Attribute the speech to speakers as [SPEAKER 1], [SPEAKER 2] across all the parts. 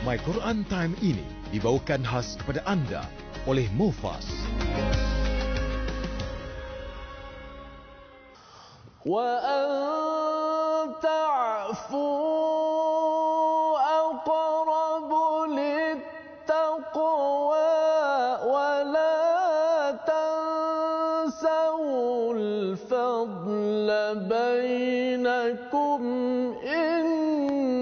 [SPEAKER 1] My Quran Time ini dibawakan khas kepada anda oleh Mufas.
[SPEAKER 2] Wa an ta'fu aqrabu littaqwa wa la tansawul fadla bainakum innallaha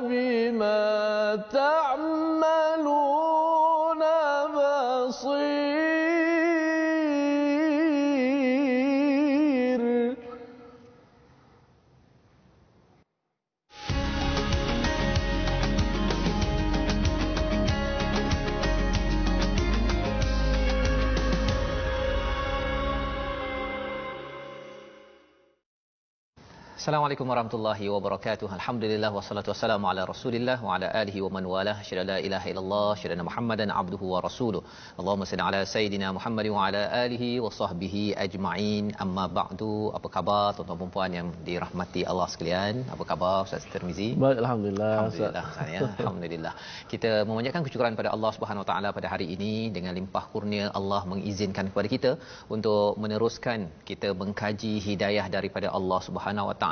[SPEAKER 2] bima ta'maluna basir.
[SPEAKER 3] Assalamualaikum warahmatullahi wabarakatuh. Alhamdulillah wassalatu wassalamu ala Rasulillah wa ala alihi wa man walah. Syada la ilaha illallah, syada Muhammadan abduhu wa rasuluh. Allahumma salli ala sayidina Muhammad wa ala alihi wa sahbihi ajma'in. Amma ba'du. Apa khabar tuan-tuan dan puan yang dirahmati Allah sekalian? Apa khabar Ustaz Tirmizi?
[SPEAKER 2] Baik, alhamdulillah.
[SPEAKER 3] Alhamdulillah saya. Alhamdulillah. Kita memanjatkan kesyukuran pada Allah Subhanahu wa taala pada hari ini dengan limpah kurnia Allah mengizinkan kepada kita untuk meneruskan kita mengkaji hidayah daripada Allah Subhanahu wa taala.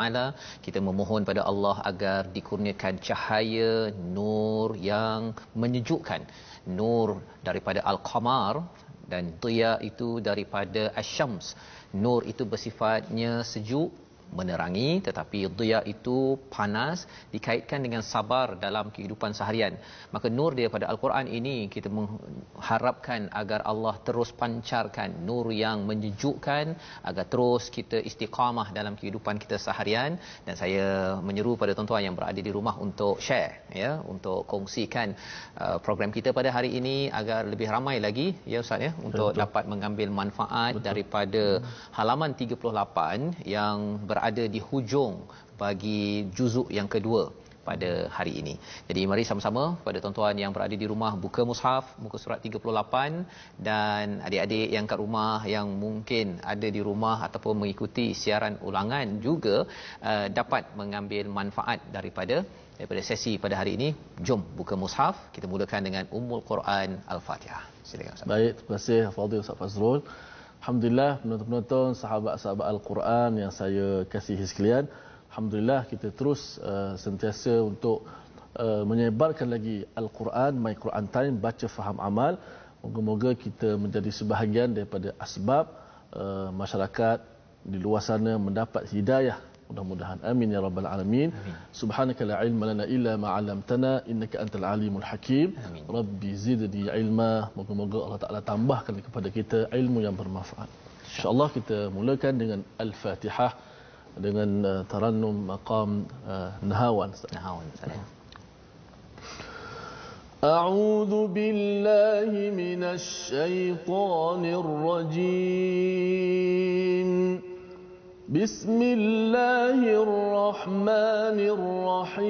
[SPEAKER 3] Kita memohon pada Allah agar dikurniakan cahaya nur yang menyejukkan, nur daripada al-qamar dan dhiya itu daripada asy-syams. Nur itu bersifatnya sejuk, menerangi, tetapi dhiya itu panas, dikaitkan dengan sabar dalam kehidupan seharian. Maka nur daripada al-Quran ini kita mengharapkan agar Allah terus pancarkan nur yang menyejukkan agar terus kita istiqamah dalam kehidupan kita seharian. Dan saya menyeru pada tuan-tuan yang berada di rumah untuk share, ya, untuk kongsikan program kita pada hari ini agar lebih ramai lagi, ya Ustaz, ya, untuk dapat mengambil manfaat daripada halaman 38 yang berada di hujung bagi juzuk yang kedua pada hari ini. Jadi mari sama-sama pada tuan-tuan yang berada di rumah buka mushaf muka surat 38, dan adik-adik yang kat rumah yang mungkin ada di rumah ataupun mengikuti siaran ulangan juga dapat mengambil manfaat daripada sesi pada hari ini. Jom buka mushaf, kita mulakan dengan Ummul Quran Al-Fatihah. Silakan Ustaz.
[SPEAKER 2] Baik, terima kasih Fadil Ustaz Fazrul. Alhamdulillah, penonton-penonton, sahabat-sahabat Al-Quran yang saya kasihi sekalian. Alhamdulillah kita terus sentiasa untuk menyebarkan lagi Al-Quran, My Quran Time, baca faham amal. Moga-moga kita menjadi sebahagian daripada asbab masyarakat di luar sana mendapat hidayah. Mudah-mudahan. Amin ya rabbal alamin. Subhanaka la ilma lana illa ma 'allamtana innaka antal alimul hakim.
[SPEAKER 3] Amin.
[SPEAKER 2] Rabbi zidni ilma. Moga-moga Allah Taala tambahkan kepada kita ilmu yang bermanfaat. Insya-Allah kita mulakan dengan Al-Fatihah dengan tarannum maqam Nahawan.
[SPEAKER 3] Nahawan.
[SPEAKER 2] A'udzu billahi minasy syaithanir rajim. بسم الله الرحمن الرحيم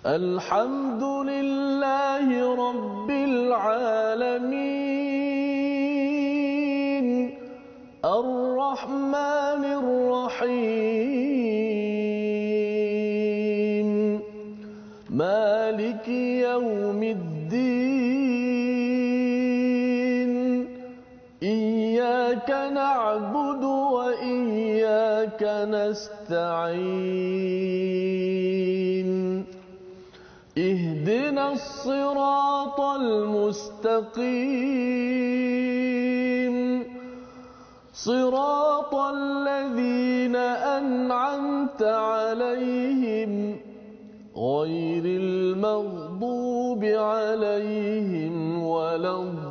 [SPEAKER 2] الحمد لله رب العالمين الرحمن الرحيم مالك يوم الدين إياك نعبد وإياك نستعين اهدنا الصراط المستقيم صراط الذين أنعمت عليهم غير المغضوب عليهم ولا الضالين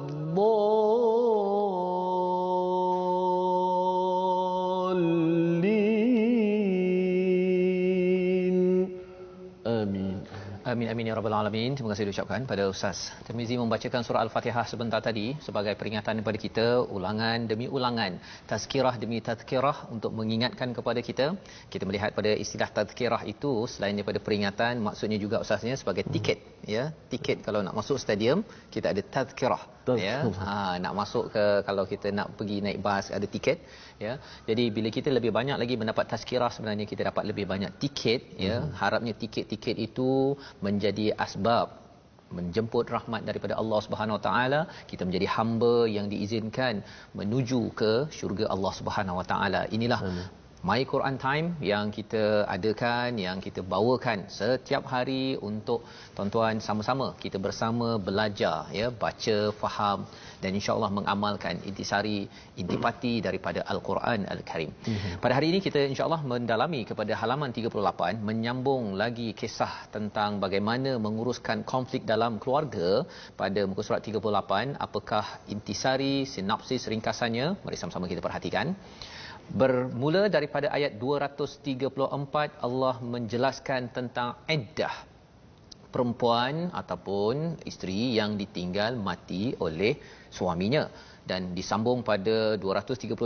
[SPEAKER 2] آمين.
[SPEAKER 3] Amin amin ya rabbal alamin. Terima kasih diucapkan pada Ustaz Tirmizi membacakan surah Al-Fatihah sebentar tadi sebagai peringatan kepada kita, ulangan demi ulangan, tazkirah demi tazkirah untuk mengingatkan kepada kita. Kita melihat pada istilah tazkirah itu selain daripada peringatan, maksudnya juga Ustaznya sebagai tiket, ya. Tiket kalau nak masuk stadium kita ada tazkirah, ya. Nak masuk ke, kalau kita nak pergi naik bas ada tiket, ya. Jadi bila kita lebih banyak lagi mendapat tazkirah, sebenarnya kita dapat lebih banyak tiket, ya. Harapnya tiket-tiket itu menjadi asbab menjemput rahmat daripada Allah Subhanahu Wa Taala, kita menjadi hamba yang diizinkan menuju ke syurga Allah Subhanahu Wa Taala. Inilah My Quran Time yang kita adakan, yang kita bawakan setiap hari untuk tuan-tuan sama-sama kita bersama belajar, ya, baca, faham dan insya-Allah mengamalkan intisari, intipati daripada Al-Quran Al-Karim. Pada hari ini kita insya-Allah mendalami kepada halaman 38, menyambung lagi kisah tentang bagaimana menguruskan konflik dalam keluarga pada muka surat 38. Apakah intisari, sinopsis ringkasannya? Mari sama-sama kita perhatikan. Bermula daripada ayat 234, Allah menjelaskan tentang iddah perempuan ataupun isteri yang ditinggal mati oleh suaminya, dan disambung pada 235,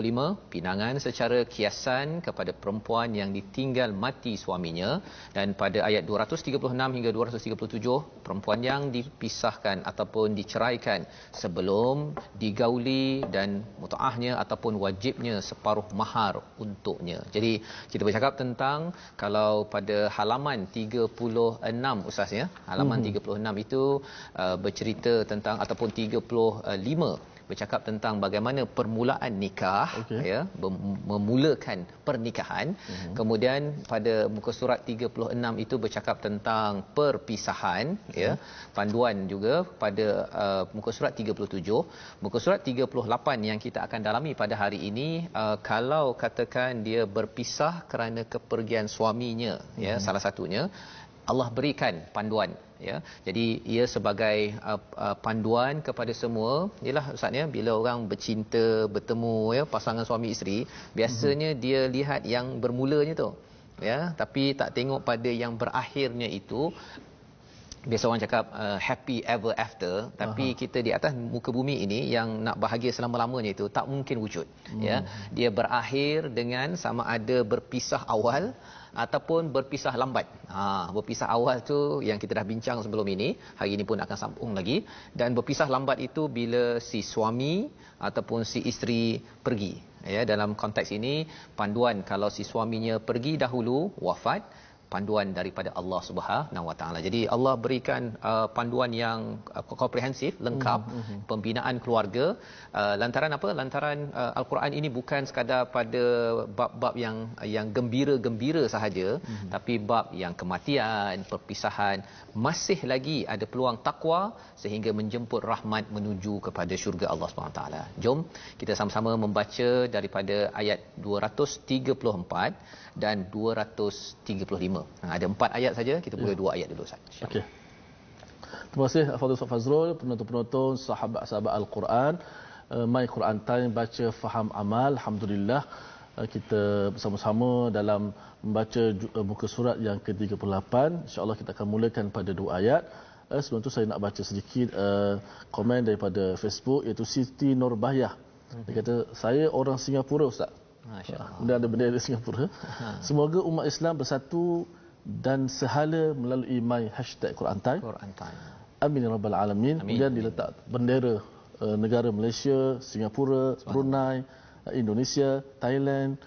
[SPEAKER 3] pinangan secara kiasan kepada perempuan yang ditinggal mati suaminya, dan pada ayat 236 hingga 237, perempuan yang dipisahkan ataupun diceraikan sebelum digauli dan mutaahnya ataupun wajibnya separuh mahar untuknya. Jadi kita bercakap tentang, kalau pada halaman 36 Ustaz, ya, halaman 36 itu bercerita tentang, ataupun 35 bercakap tentang bagaimana permulaan nikah, ya, memulakan pernikahan. Kemudian pada muka surat 36 itu bercakap tentang perpisahan, ya, panduan juga pada muka surat 37. Muka surat 38 yang kita akan dalami pada hari ini, kalau katakan dia berpisah kerana kepergian suaminya, ya, salah satunya, Allah berikan panduan, ya. Jadi ia sebagai panduan kepada semua. Yalah Ustaz, ya, bila orang bercinta, bertemu, ya, pasangan suami isteri, biasanya dia lihat yang bermulanya tu, ya, tapi tak tengok pada yang berakhirnya itu. Biasa orang cakap happy ever after, tapi kita di atas muka bumi ini yang nak bahagia selama-lamanya itu tak mungkin wujud, ya. Dia berakhir dengan sama ada berpisah awal ataupun berpisah lambat. Berpisah awal tu yang kita dah bincang sebelum ini, hari ini pun akan sambung lagi. Dan berpisah lambat itu bila si suami ataupun si isteri pergi, ya. Dalam konteks ini panduan, kalau si suaminya pergi dahulu, wafat, panduan daripada Allah Subhanahu Wa Taala. Jadi Allah berikan panduan yang komprehensif, lengkap, pembinaan keluarga. Lantaran apa? Lantaran Al-Quran ini bukan sekadar pada bab-bab yang gembira-gembira sahaja, tapi bab yang kematian, perpisahan, masih lagi ada peluang takwa sehingga menjemput rahmat menuju kepada syurga Allah Subhanahu Wa Taala. Jom kita sama-sama membaca daripada ayat 234 dan 235. Ada 4 ayat saja, kita boleh 2 ayat dulu Ustaz.
[SPEAKER 2] Okey. Terima kasih Fadil Ustaz Fazrul, penonton-penonton, sahabat-sahabat Al-Quran. My Quran Time, baca, faham, amal. Alhamdulillah kita bersama-sama dalam membaca muka surat yang ke-38. Insya-Allah kita akan mulakan pada 2 ayat. Sebelum tu saya nak baca sedikit komen daripada Facebook, iaitu Siti Nurbahiyah. Dia kata, saya orang Singapura Ustaz. Masya-Allah. Kemudian ada bendera Singapura. Semoga umat Islam bersatu dan sehala melalui my #Quran Time. Amin ya rabbal alamin. Kemudian diletak bendera negara Malaysia, Singapura, Brunei, Indonesia, Thailand,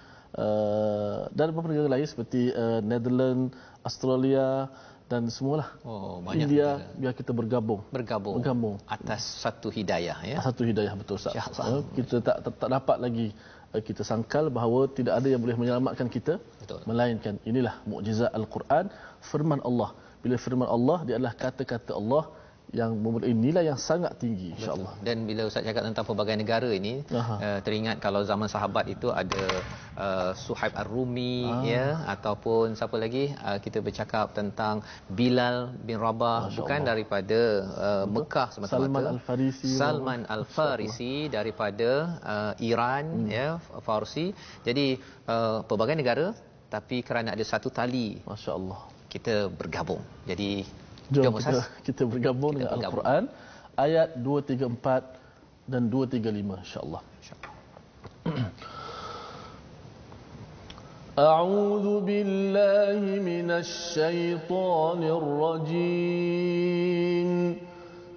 [SPEAKER 2] dan beberapa negara lain seperti Netherlands, Australia dan semualah.
[SPEAKER 3] Banyak
[SPEAKER 2] India, biar kita bergabung
[SPEAKER 3] atas satu hidayah, ya.
[SPEAKER 2] Satu hidayah, betul Ustaz. Kita tak dapat lagi kita sangkal bahawa tidak ada yang boleh menyelamatkan kita, melainkan inilah mukjizat Al-Quran, firman Allah. Bila firman Allah, dia adalah kata-kata Allah yang mempunyai nilai yang sangat tinggi, insya-Allah.
[SPEAKER 3] Dan bila Ustaz cakap tentang pelbagai negara ini, teringat kalau zaman sahabat itu ada Suhaib Ar-Rumi, ya, ataupun siapa lagi, kita bercakap tentang Bilal bin Rabah, bukan daripada Mekah semata-mata. Salman Al-Farisi daripada Iran, ya, Farsi. Jadi pelbagai negara, tapi kerana ada satu tali, masya-Allah, kita bergabung. Jadi
[SPEAKER 2] Jom kita bergabung dengan Al-Quran ayat 234 dan 235 insya-Allah. A'udzu billahi minasy syaithanir rajim.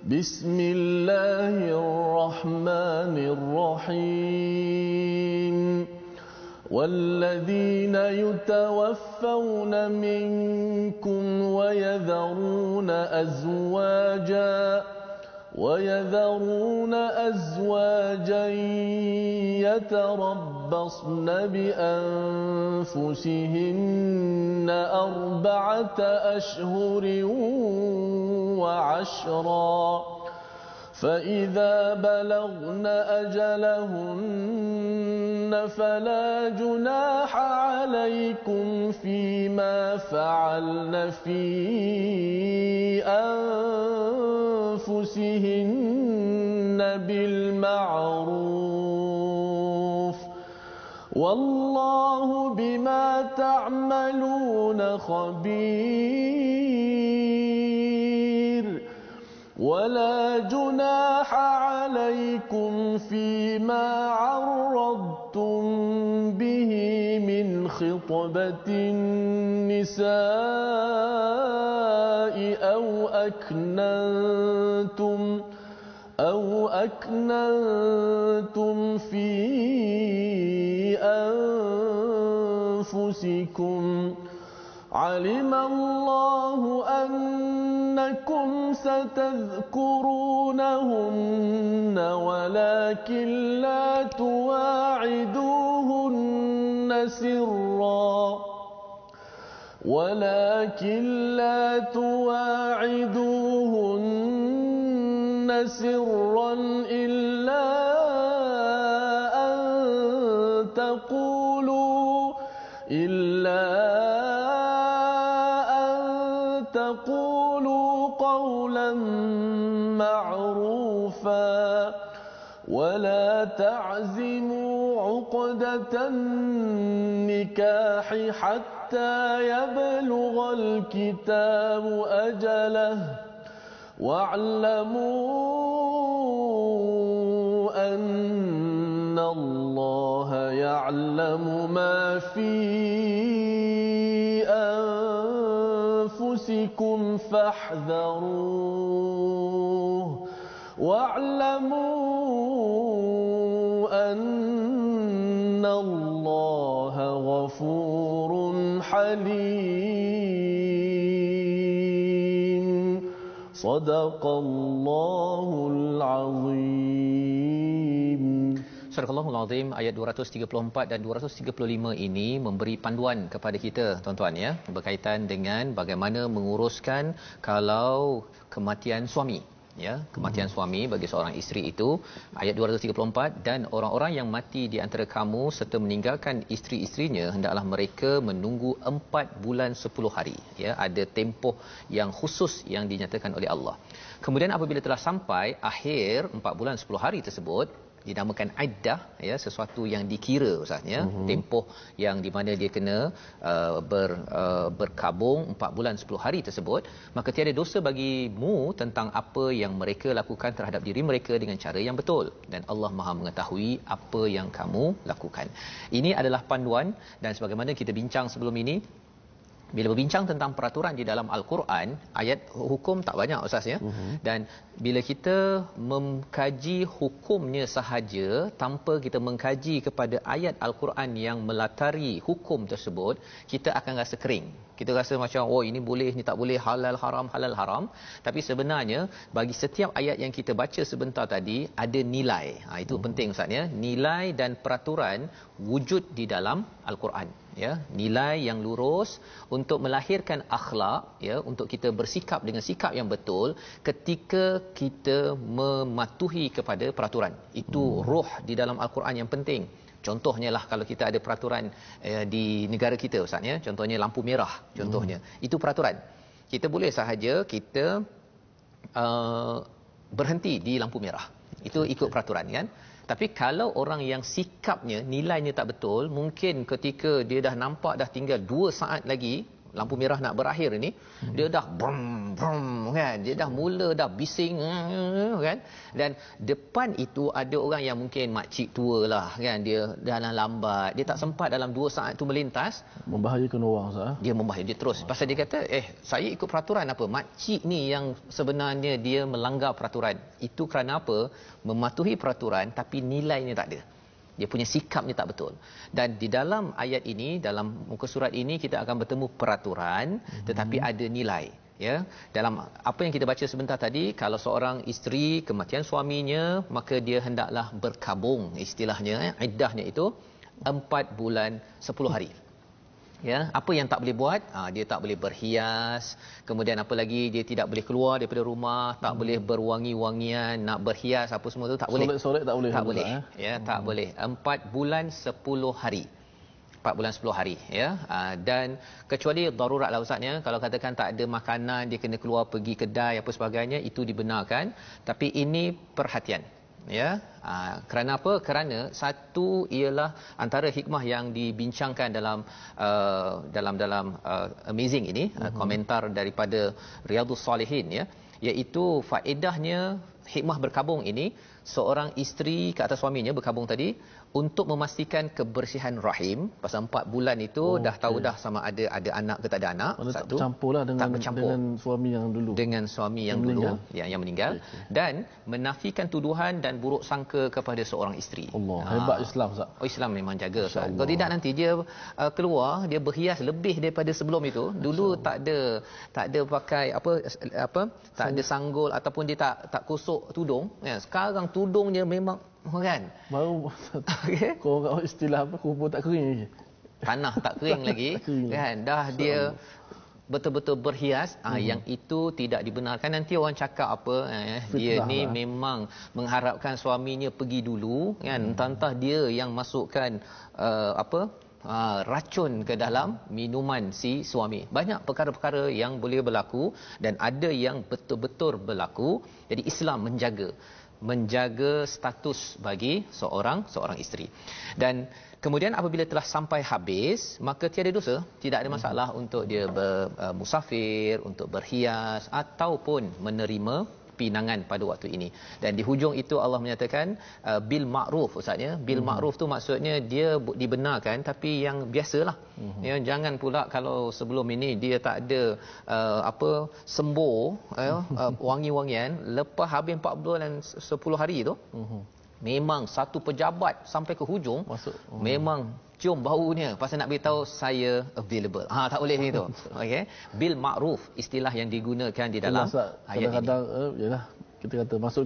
[SPEAKER 2] Bismillahirrahmanirrahim. والذين يتوفون منكم ويذرون أزواجا يتربصن بأنفسهن 4 أشهر وعشرا فإذا بلغن أجلهن فلا جناح عليكم فيما فعلن في أنفسهن بالمعروف والله بما تعملون خبير ولا جناح عليكم فيما عرضتم به من خطبة النساء أو أكننتم في أنفسكم علم الله أنكم ستذكرونهن ولكن لا تواعدوهن سرا إلا أن تقولوا قولا معروفا ولا تعزموا عقدة النكاح حتى يبلغ الكتاب أجله واعلموا أن الله يعلم ما في أنفسكم فاحذروه واعلموا أن الله غفور حليم صدق الله العظيم.
[SPEAKER 3] Surahul Azim ayat 234 dan 235 ini memberi panduan kepada kita tuan-tuan ya, berkaitan dengan bagaimana menguruskan kalau kematian suami ya, kematian suami bagi seorang isteri itu. Ayat 234, dan orang-orang yang mati di antara kamu serta meninggalkan isteri-isterinya hendaklah mereka menunggu 4 bulan 10 hari ya, ada tempoh yang khusus yang dinyatakan oleh Allah. Kemudian apabila telah sampai akhir 4 bulan 10 hari tersebut, dinamakan iddah ya, sesuatu yang dikira ustaz ya, tempoh yang di mana dia kena berkabung 4 bulan 10 hari tersebut, maka tiada dosa bagimu tentang apa yang mereka lakukan terhadap diri mereka dengan cara yang betul, dan Allah Maha mengetahui apa yang kamu lakukan. Ini adalah panduan, dan sebagaimana kita bincang sebelum ini, bila berbincang tentang peraturan di dalam Al-Quran, ayat hukum tak banyak ustaz ya. Dan bila kita mengkaji hukumnya sahaja tanpa kita mengkaji kepada ayat Al-Quran yang melatari hukum tersebut, kita akan rasa kering. Kita rasa macam oh ini boleh, ini tak boleh, halal haram, halal haram. Tapi sebenarnya bagi setiap ayat yang kita baca sebentar tadi ada nilai. Itu penting ustaz ya. Nilai dan peraturan wujud di dalam Al-Quran ya, nilai yang lurus untuk melahirkan akhlak ya, untuk kita bersikap dengan sikap yang betul ketika kita mematuhi kepada peraturan. Itu roh di dalam Al-Quran yang penting. Contohnya lah kalau kita ada peraturan di negara kita ustaz ya, contohnya lampu merah contohnya, itu peraturan. Kita boleh sahaja kita berhenti di lampu merah, itu ikut peraturan kan. Tapi kalau orang yang sikapnya, nilainya tak betul, mungkin ketika dia dah nampak dah tinggal 2 saat lagi lampu merah nak berakhir ini, dia dah brum brum kan, dia dah mula dah bising kan. Dan depan itu ada orang yang mungkin makcik tua lah kan, dia dalam lambat, dia tak sempat dalam 2 saat tu melintas,
[SPEAKER 2] Membahayakan orang Ustaz.
[SPEAKER 3] dia membahaya, dia terus pasal dia kata saya ikut peraturan apa, makcik ni yang sebenarnya dia melanggar peraturan. Itu kerana apa? Mematuhi peraturan tapi nilainya tak ada, dia punya sikapnya tak betul. Dan di dalam ayat ini, dalam muka surat ini, kita akan bertemu peraturan tetapi ada nilai. Ya, dalam apa yang kita baca sebentar tadi, kalau seorang isteri kematian suaminya, maka dia hendaklah berkabung, istilahnya iddahnya itu 4 bulan 10 hari. Ya, apa yang tak boleh buat? Dia tak boleh berhias. Kemudian apa lagi? Dia tidak boleh keluar daripada rumah, tak boleh berwangi-wangian, nak berhias apa semua tu tak boleh.
[SPEAKER 2] Solat tak boleh.
[SPEAKER 3] Tak boleh. Ya, tak boleh. 4 bulan 10 hari. 4 bulan 10 hari, ya. Dan kecuali darurat lah Ustaznya, kalau katakan tak ada makanan, dia kena keluar pergi kedai apa sebagainya, itu dibenarkan. Tapi ini perhatian, ya. Kerana apa? Kerana satu ialah antara hikmah yang dibincangkan dalam amazing ini, komentar daripada Riyadhus Salihin, ya, iaitu faedahnya hikmah berkabung ini, seorang isteri ke atas suaminya berkabung tadi untuk memastikan kebersihan rahim. Pasal 4 bulan itu dah tahu dah sama ada anak ke tak ada anak.
[SPEAKER 2] Mana
[SPEAKER 3] Satu,
[SPEAKER 2] tak bercampurlah dengan suami yang dulu.
[SPEAKER 3] Dengan suami yang dulu yang meninggal. Dan menafikan tuduhan dan buruk sangka kepada seorang isteri.
[SPEAKER 2] Allah, hebat Islam Ustaz.
[SPEAKER 3] Islam memang jaga. Kalau tidak nanti dia keluar, dia berhias lebih daripada sebelum itu. Dulu tak ada pakai apa tak ada sanggul ataupun dia tak kosok tudung. Ya, sekarang tudungnya memang kan.
[SPEAKER 2] Baru korang istilah apa, kubur tak kering lagi.
[SPEAKER 3] Tanah tak kering lagi kan. Dah dia betul-betul berhias. Yang itu tidak dibenarkan. Nanti orang cakap apa, dia ni
[SPEAKER 2] lah.
[SPEAKER 3] memang mengharapkan suaminya pergi dulu kan. Entah-entah dia yang masukkan racun ke dalam minuman si suami. Banyak perkara-perkara yang boleh berlaku dan ada yang betul-betul berlaku. Jadi Islam menjaga status bagi seorang isteri. Dan kemudian apabila telah sampai habis, maka tiada dosa, tidak ada masalah untuk dia bermusafir, untuk berhias ataupun menerima pinangan pada waktu ini. Dan di hujung itu Allah menyatakan bil ma'ruf Ustaznya. Bil ma'ruf tu maksudnya dia dibenarkan tapi yang biasalah. Ya, jangan pula kalau sebelum ini dia tak ada sembur wangi-wangian, lepas habis 4 bulan 10 hari tu memang satu pejabat sampai ke hujung memang cium baunya pasal nak beritahu saya available. Tak boleh gitu. Okey. Bil ma'ruf istilah yang digunakan di dalam ayat ini.
[SPEAKER 2] Kadang-kadang yalah, kita kata masuk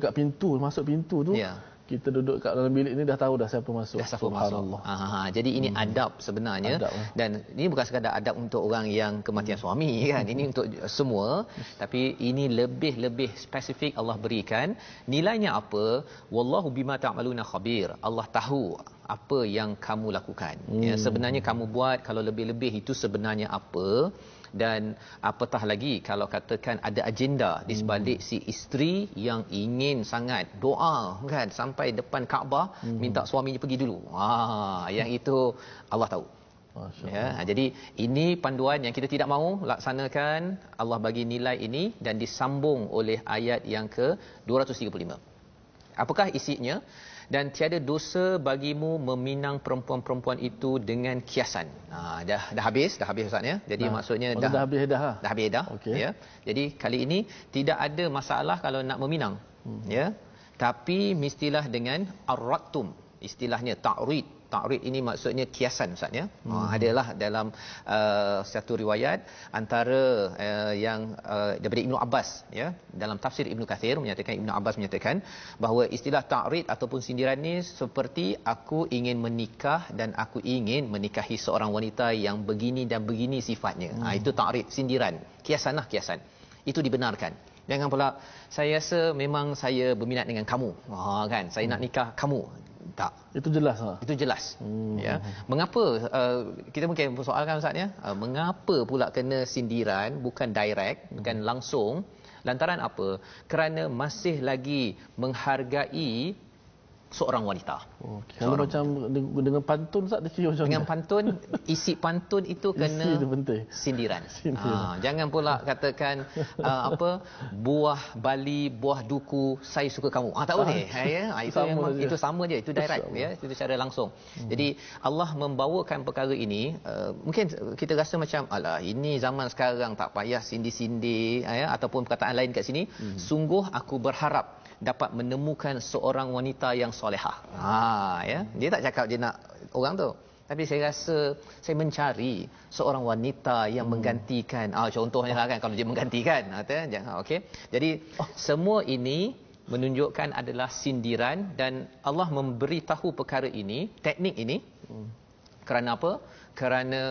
[SPEAKER 2] pintu tu. Ya. Kita duduk kat dalam bilik ni dah tahu dah siapa masuk.
[SPEAKER 3] Subhanallah. Jadi ini adab sebenarnya. Dan ini bukan sekadar adab untuk orang yang kematian suami kan. Ini untuk semua. Tapi ini lebih spesifik Allah berikan. Nilainya apa? Wallahu bima ta'maluna khabir. Allah tahu apa yang kamu lakukan. Ya, sebenarnya kamu buat kalau lebih-lebih itu sebenarnya apa? Dan apatah lagi kalau katakan ada agenda di sebalik si isteri yang ingin sangat doa kan sampai depan Kaabah minta suaminya pergi dulu. Yang itu Allah tahu. Ya, jadi ini panduan yang kita tidak mahu laksanakan. Allah bagi nilai ini dan disambung oleh ayat yang ke-235. Apakah isinya? Dan tiada dosa bagimu meminang perempuan-perempuan itu dengan kiasan. Dah habis Ustaz ya. Jadi maksudnya dah habis dah. Okay. Ya. Jadi kali ini tidak ada masalah kalau nak meminang. Ya. Tapi mestilah dengan ar-rattum. Istilahnya ta'rid. Ta'rid ini maksudnya kiasan Ustaz ya. Adalah dalam satu riwayat antara yang daripada Ibnu Abbas ya, dalam tafsir Ibnu Kathir Ibnu Abbas menyatakan bahawa istilah ta'rid ataupun sindiran ni seperti aku ingin menikah dan aku ingin menikahi seorang wanita yang begini dan begini sifatnya. Itu ta'rid, sindiran, kiasanlah kiasan. Itu dibenarkan. Jangan pula saya rasa memang saya berminat dengan kamu. Kan, saya nak nikah kamu. Tak. Itu jelas. Ya. Mengapa kita mungkin persoalkan Ustaz ya? Mengapa pula kena sindiran bukan direct, bukan langsung? Lantaran apa? Kerana masih lagi menghargai seorang wanita.
[SPEAKER 2] Okey. Kalau macam dengan pantun Ustaz, dia kira macam
[SPEAKER 3] Dengan
[SPEAKER 2] mana?
[SPEAKER 3] pantun, isi pantun itu kena
[SPEAKER 2] Isi itu penting.
[SPEAKER 3] sindiran.
[SPEAKER 2] Sindiran.
[SPEAKER 3] Jangan pula katakan buah bali, buah duku, saya suka kamu. Tak boleh. Ya, itu
[SPEAKER 2] Sama
[SPEAKER 3] memang
[SPEAKER 2] saja.
[SPEAKER 3] itu sama je, itu direct ya, itu secara langsung. Jadi Allah membawakan perkara ini, mungkin kita rasa macam alah ini zaman sekarang tak payah sindir-sindir ya, ataupun perkataan lain kat sini. Sungguh aku berharap dapat menemukan seorang wanita yang solehah. Ya. Dia tak cakap dia nak orang tu. Tapi saya rasa saya mencari seorang wanita yang menggantikan. Contohnya lah kan, kalau dia menggantikan, jangan okey. Jadi semua ini menunjukkan adalah sindiran, dan Allah memberitahu perkara ini, teknik ini. Kerana apa? Kerana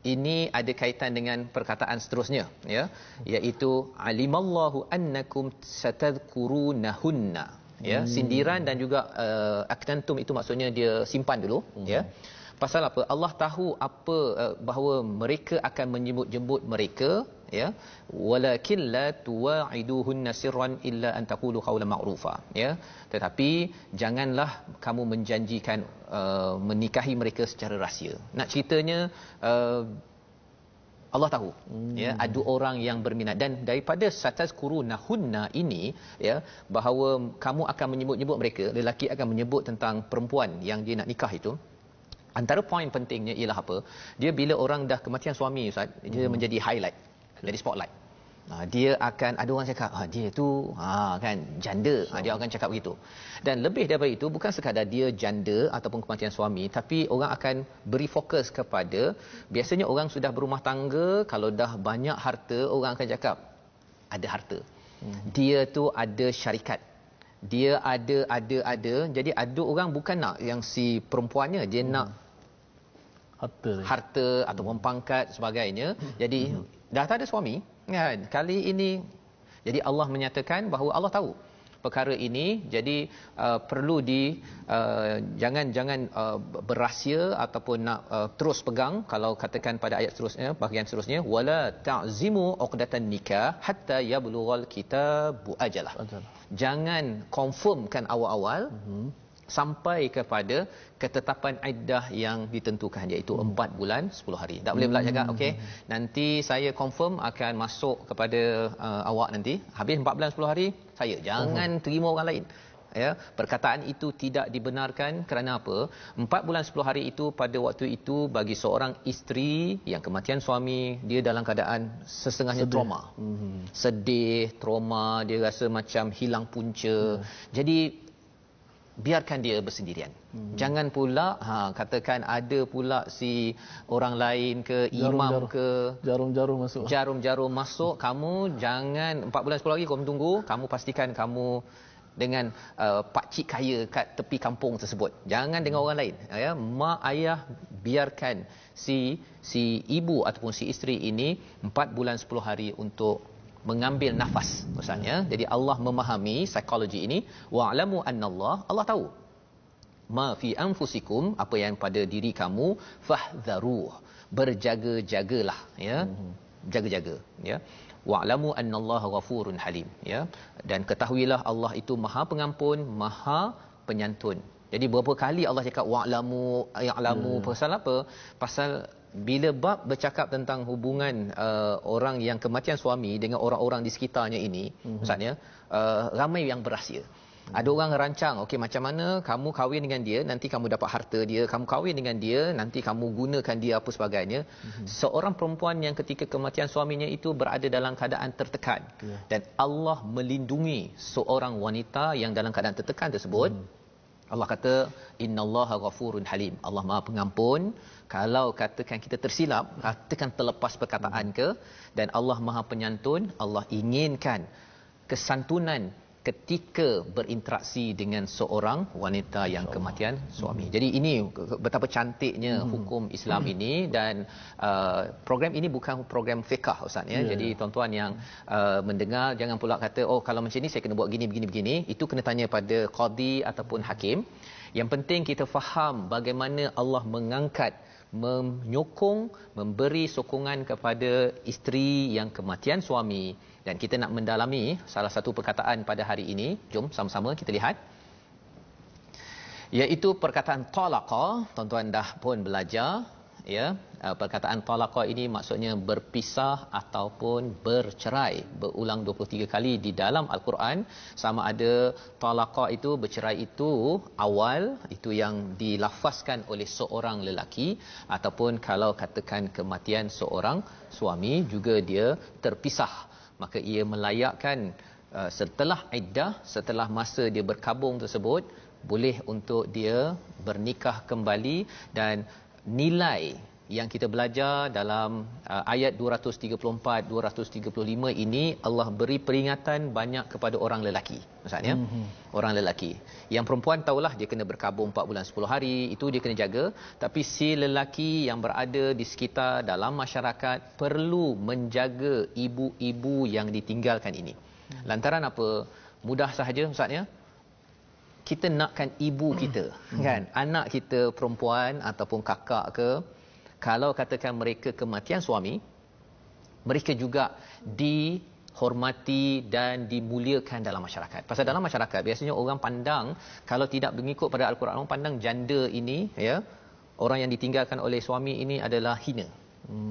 [SPEAKER 3] ini ada kaitan dengan perkataan seterusnya, ya, iaitu alimallahu annakum satadhkurunahunna. Ya, sindiran dan juga aknantum itu maksudnya dia simpan dulu, ya. Pasal apa? Allah tahu apa bahawa mereka akan menyebut-jebut mereka, ya, walakin la tuwa'iduhunna sirran illa an taqulu qawlan ma'rufa, ya. Tetapi janganlah kamu menjanjikan menikahi mereka secara rahsia. Nak ceritanya Allah tahu, ya, ada orang yang berminat, dan daripada satazkurunahunna ini, ya, bahawa kamu akan menyebut-nyebut mereka, lelaki akan menyebut tentang perempuan yang dia nak nikah itu. Antara poin pentingnya ialah apa? Dia bila orang dah kematian suami, Ustaz, dia menjadi highlight, jadi spotlight. Dia akan, ada orang cakap dia tu kan janda, dia akan cakap begitu. Dan lebih daripada itu, bukan sekadar dia janda ataupun kematian suami, tapi orang akan beri fokus kepada, biasanya orang sudah berumah tangga, kalau dah banyak harta, orang akan cakap ada harta. Dia tu ada syarikat, dia ada. Jadi ada orang bukan nak yang si perempuannya, dia nak harta ataupun pangkat sebagainya. Jadi dah tak ada suami kan, kali ini jadi Allah menyatakan bahawa Allah tahu perkara ini, jadi perlu jangan berrahsia ataupun nak terus pegang. Kalau katakan pada ayat seterusnya, bahagian seterusnya, wala ta'zimu uqdatan nikah hatta yablughal kitabu ajalah. Jangan confirmkan awal-awal sampai kepada ketetapan iddah yang ditentukan, iaitu 4 bulan 10 hari. Tak boleh pula cakap okey, nanti saya confirm akan masuk kepada awak nanti habis 4 bulan 10 hari saya. Jangan terima orang lain. Ya, perkataan itu tidak dibenarkan. Kerana apa? 4 bulan 10 hari itu pada waktu itu bagi seorang isteri yang kematian suami, dia dalam keadaan setengahnya trauma. Sedih, trauma, dia rasa macam hilang punca. Jadi biarkan dia bersendirian. Jangan pula katakan ada pula si orang lain ke imam ke jarum-jarum masuk. Kamu jangan 4 bulan 10 hari kamu tunggu, kamu pastikan kamu dengan pak cik kaya kat tepi kampung tersebut. Jangan dengan orang lain, ya. Mak ayah biarkan si ibu ataupun si isteri ini 4 bulan 10 hari untuk mengambil nafas, maksudnya. Jadi Allah memahami psikologi ini. Wa'lamu annallaha, Allah tahu ma fi anfusikum, apa yang pada diri kamu, fahdharuh, berjaga-jagalah, ya. Jaga-jaga, ya. Wa'lamu annallaha ghafurun halim, ya. Dan ketahuilah Allah itu Maha Pengampun, Maha Penyantun. Jadi beberapa kali Allah cakap ya'lamu, pasal apa? Pasal bila bab bercakap tentang hubungan orang yang kematian suami dengan orang-orang di sekitarnya ini, maksudnya ramai yang berahsia. Ada orang rancang, okey, macam mana kamu kahwin dengan dia, nanti kamu dapat harta dia, kamu kahwin dengan dia, nanti kamu gunakan dia apa sebagainya. Seorang perempuan yang ketika kematian suaminya itu berada dalam keadaan tertekan, dan Allah melindungi seorang wanita yang dalam keadaan tertekan tersebut. Allah kata innallaha ghafurun halim, Allah Maha Pengampun. Kalau katakan kita tersilap, katakan terlepas perkataan ke, dan Allah Maha Penyantun. Allah inginkan kesantunan ketika berinteraksi dengan seorang wanita yang kematian suami. Jadi ini betapa cantiknya hukum Islam ini, dan program ini bukan program fiqh, Ustaz, ya. Jadi tuan-tuan yang mendengar jangan pula kata kalau macam ni saya kena buat begini. Itu kena tanya pada qadi ataupun hakim. Yang penting kita faham bagaimana Allah mengangkat, menyokong, memberi sokongan kepada isteri yang kematian suami. Dan kita nak mendalami salah satu perkataan pada hari ini. Jom sama-sama kita lihat. Iaitu perkataan talaqa, tuan-tuan dah pun belajar ya. Perkataan talaqa ini maksudnya berpisah ataupun bercerai, berulang 23 kali di dalam al-Quran. Sama ada talaqa itu, bercerai itu awal, itu yang dilafazkan oleh seorang lelaki, ataupun kalau katakan kematian seorang suami juga dia terpisah, maka ia melayakkan setelah iddah, setelah masa dia berkabung tersebut, boleh untuk dia bernikah kembali. Dan nilai yang kita belajar dalam ayat 234 235 ini, Allah beri peringatan banyak kepada orang lelaki. Maksudnya orang lelaki. Yang perempuan tahulah dia kena berkabung 4 bulan 10 hari, itu dia kena jaga. Tapi si lelaki yang berada di sekitar dalam masyarakat perlu menjaga ibu-ibu yang ditinggalkan ini. Lantaran apa? Mudah sahaja Ustaznya, kita nakkan ibu kita, kan? Anak kita perempuan ataupun kakak ke, kalau katakan mereka kematian suami, mereka juga dihormati dan dimuliakan dalam masyarakat. Pasal dalam masyarakat biasanya orang pandang, kalau tidak mengikut pada Al-Quran, orang pandang janda ini, ya, orang yang ditinggalkan oleh suami ini adalah hina.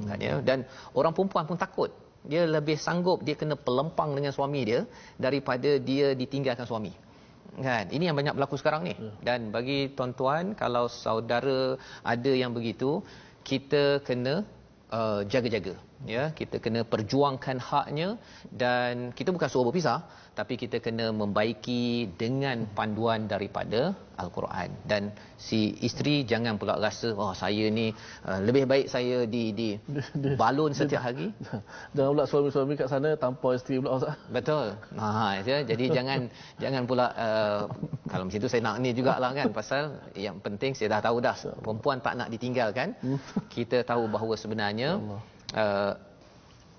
[SPEAKER 3] Kan, ya? Dan orang perempuan pun takut. Dia lebih sanggup dia kena pelempang dengan suami dia daripada dia ditinggalkan suami. Kan, ini yang banyak berlaku sekarang ni. Dan bagi tuan-tuan, kalau saudara ada yang begitu, kita kena jaga-jaga, ya, kita kena perjuangkan haknya. Dan kita bukan suruh berpisah, tapi kita kena membaiki dengan panduan daripada Al-Quran. Dan si isteri jangan pula rasa, oh saya ni lebih baik saya di balon setiap hari.
[SPEAKER 2] Jangan pula suami-suami kat sana tanpa isteri pula Ustaz.
[SPEAKER 3] Betul. Ya, jadi jangan pula kalau macam tu saya nak ni jugalah kan, pasal yang penting saya dah tahu dah perempuan tak nak ditinggalkan. Kita tahu bahawa sebenarnya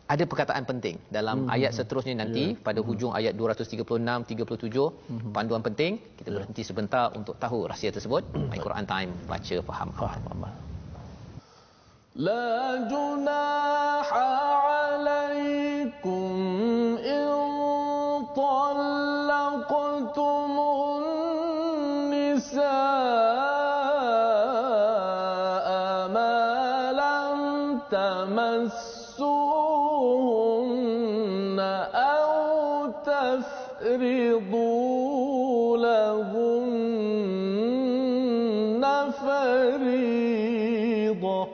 [SPEAKER 3] ada perkataan penting dalam ayat seterusnya nanti, pada hujung ayat 236 37, panduan penting. Kita berhenti sebentar untuk tahu rahsia tersebut. My Quran Time, baca faham amal.
[SPEAKER 2] La junaha alaikum in talaqtumun nisaa ma lam tamassuhunna aw tafridu lahunna fariidah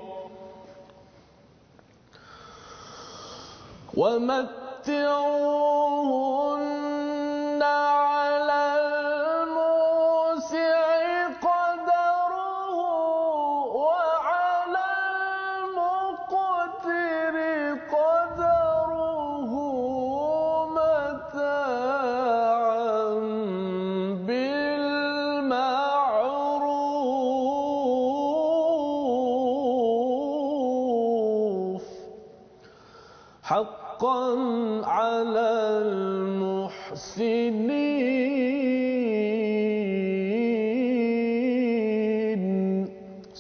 [SPEAKER 2] wa matti'uhunna 'ala al-musi'i qadaruhu wa 'ala al-muqtiri qadaruhu mata'an bil ma'ruf haqqan 'ala al-muhsinin.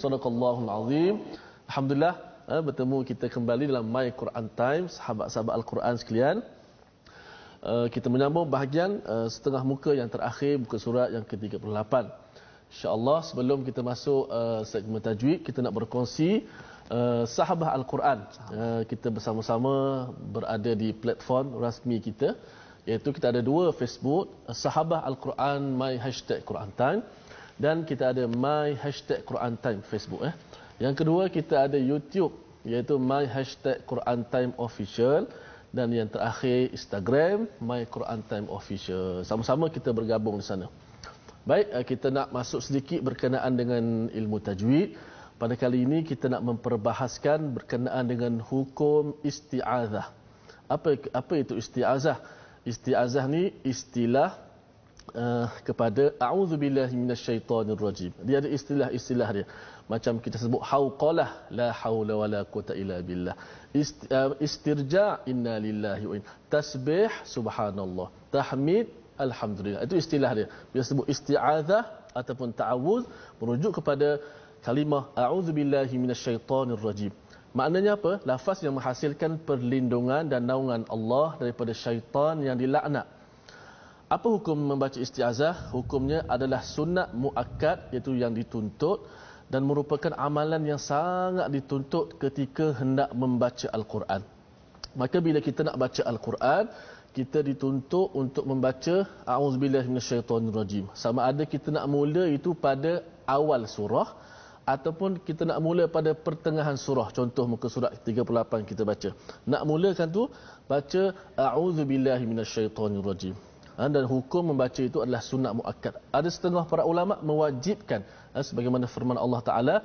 [SPEAKER 2] Sadaqallahul azim. Alhamdulillah, bertemu kita kembali dalam My Quran Time, sahabat-sahabat Al-Quran sekalian. Kita menyambung bahagian setengah muka yang terakhir, muka surat yang ke-38. InsyaAllah sebelum kita masuk segmen tajwid, kita nak berkongsi sahabat Al-Quran. Kita bersama-sama berada di platform rasmi kita, iaitu kita ada 2 Facebook, sahabat Al-Quran My #Quran Time, dan kita ada My #Quran Time Facebook. Yang kedua, kita ada YouTube, iaitu My #Quran Time Official, dan yang terakhir Instagram My Quran Time Official. Sama-sama kita bergabung di sana. Baik, kita nak masuk sedikit berkenaan dengan ilmu tajwid. Pada kali ini kita nak memperbahaskan berkenaan dengan hukum isti'azah. Apa itu isti'azah? Isti'azah ni istilah kepada a'udzubillahi minasyaitonirrajim. Dia ada istilah-istilah dia. Macam kita sebut hauqalah, la haula wala quwata illa billah. Istirja' inna lillahi wa inna. Tasbih subhanallah. Tahmid alhamdulillah. Itu istilah dia. Bila sebut isti'azah ataupun ta'awuz, merujuk kepada kalimah a'udzubillahi minasyaitonirrajim. Maknanya apa? Lafaz yang menghasilkan perlindungan dan naungan Allah daripada syaitan yang dilaknat. Apa hukum membaca isti'azah? Hukumnya adalah sunat muakkad, iaitu yang dituntut dan merupakan amalan yang sangat dituntut ketika hendak membaca Al-Quran. Maka bila kita nak baca Al-Quran, kita dituntut untuk membaca a'udzubillahi minasyaitonirrajim. Sama ada kita nak mula itu pada awal surah ataupun kita nak mula pada pertengahan surah. Contoh muka surat 38 kita baca. Nak mulakan tu baca a'udzubillahi minasyaitonirrajim. Dan hukum membaca itu adalah sunat muakkad. Ada setengah para ulama mewajibkan sebagaimana firman Allah Taala,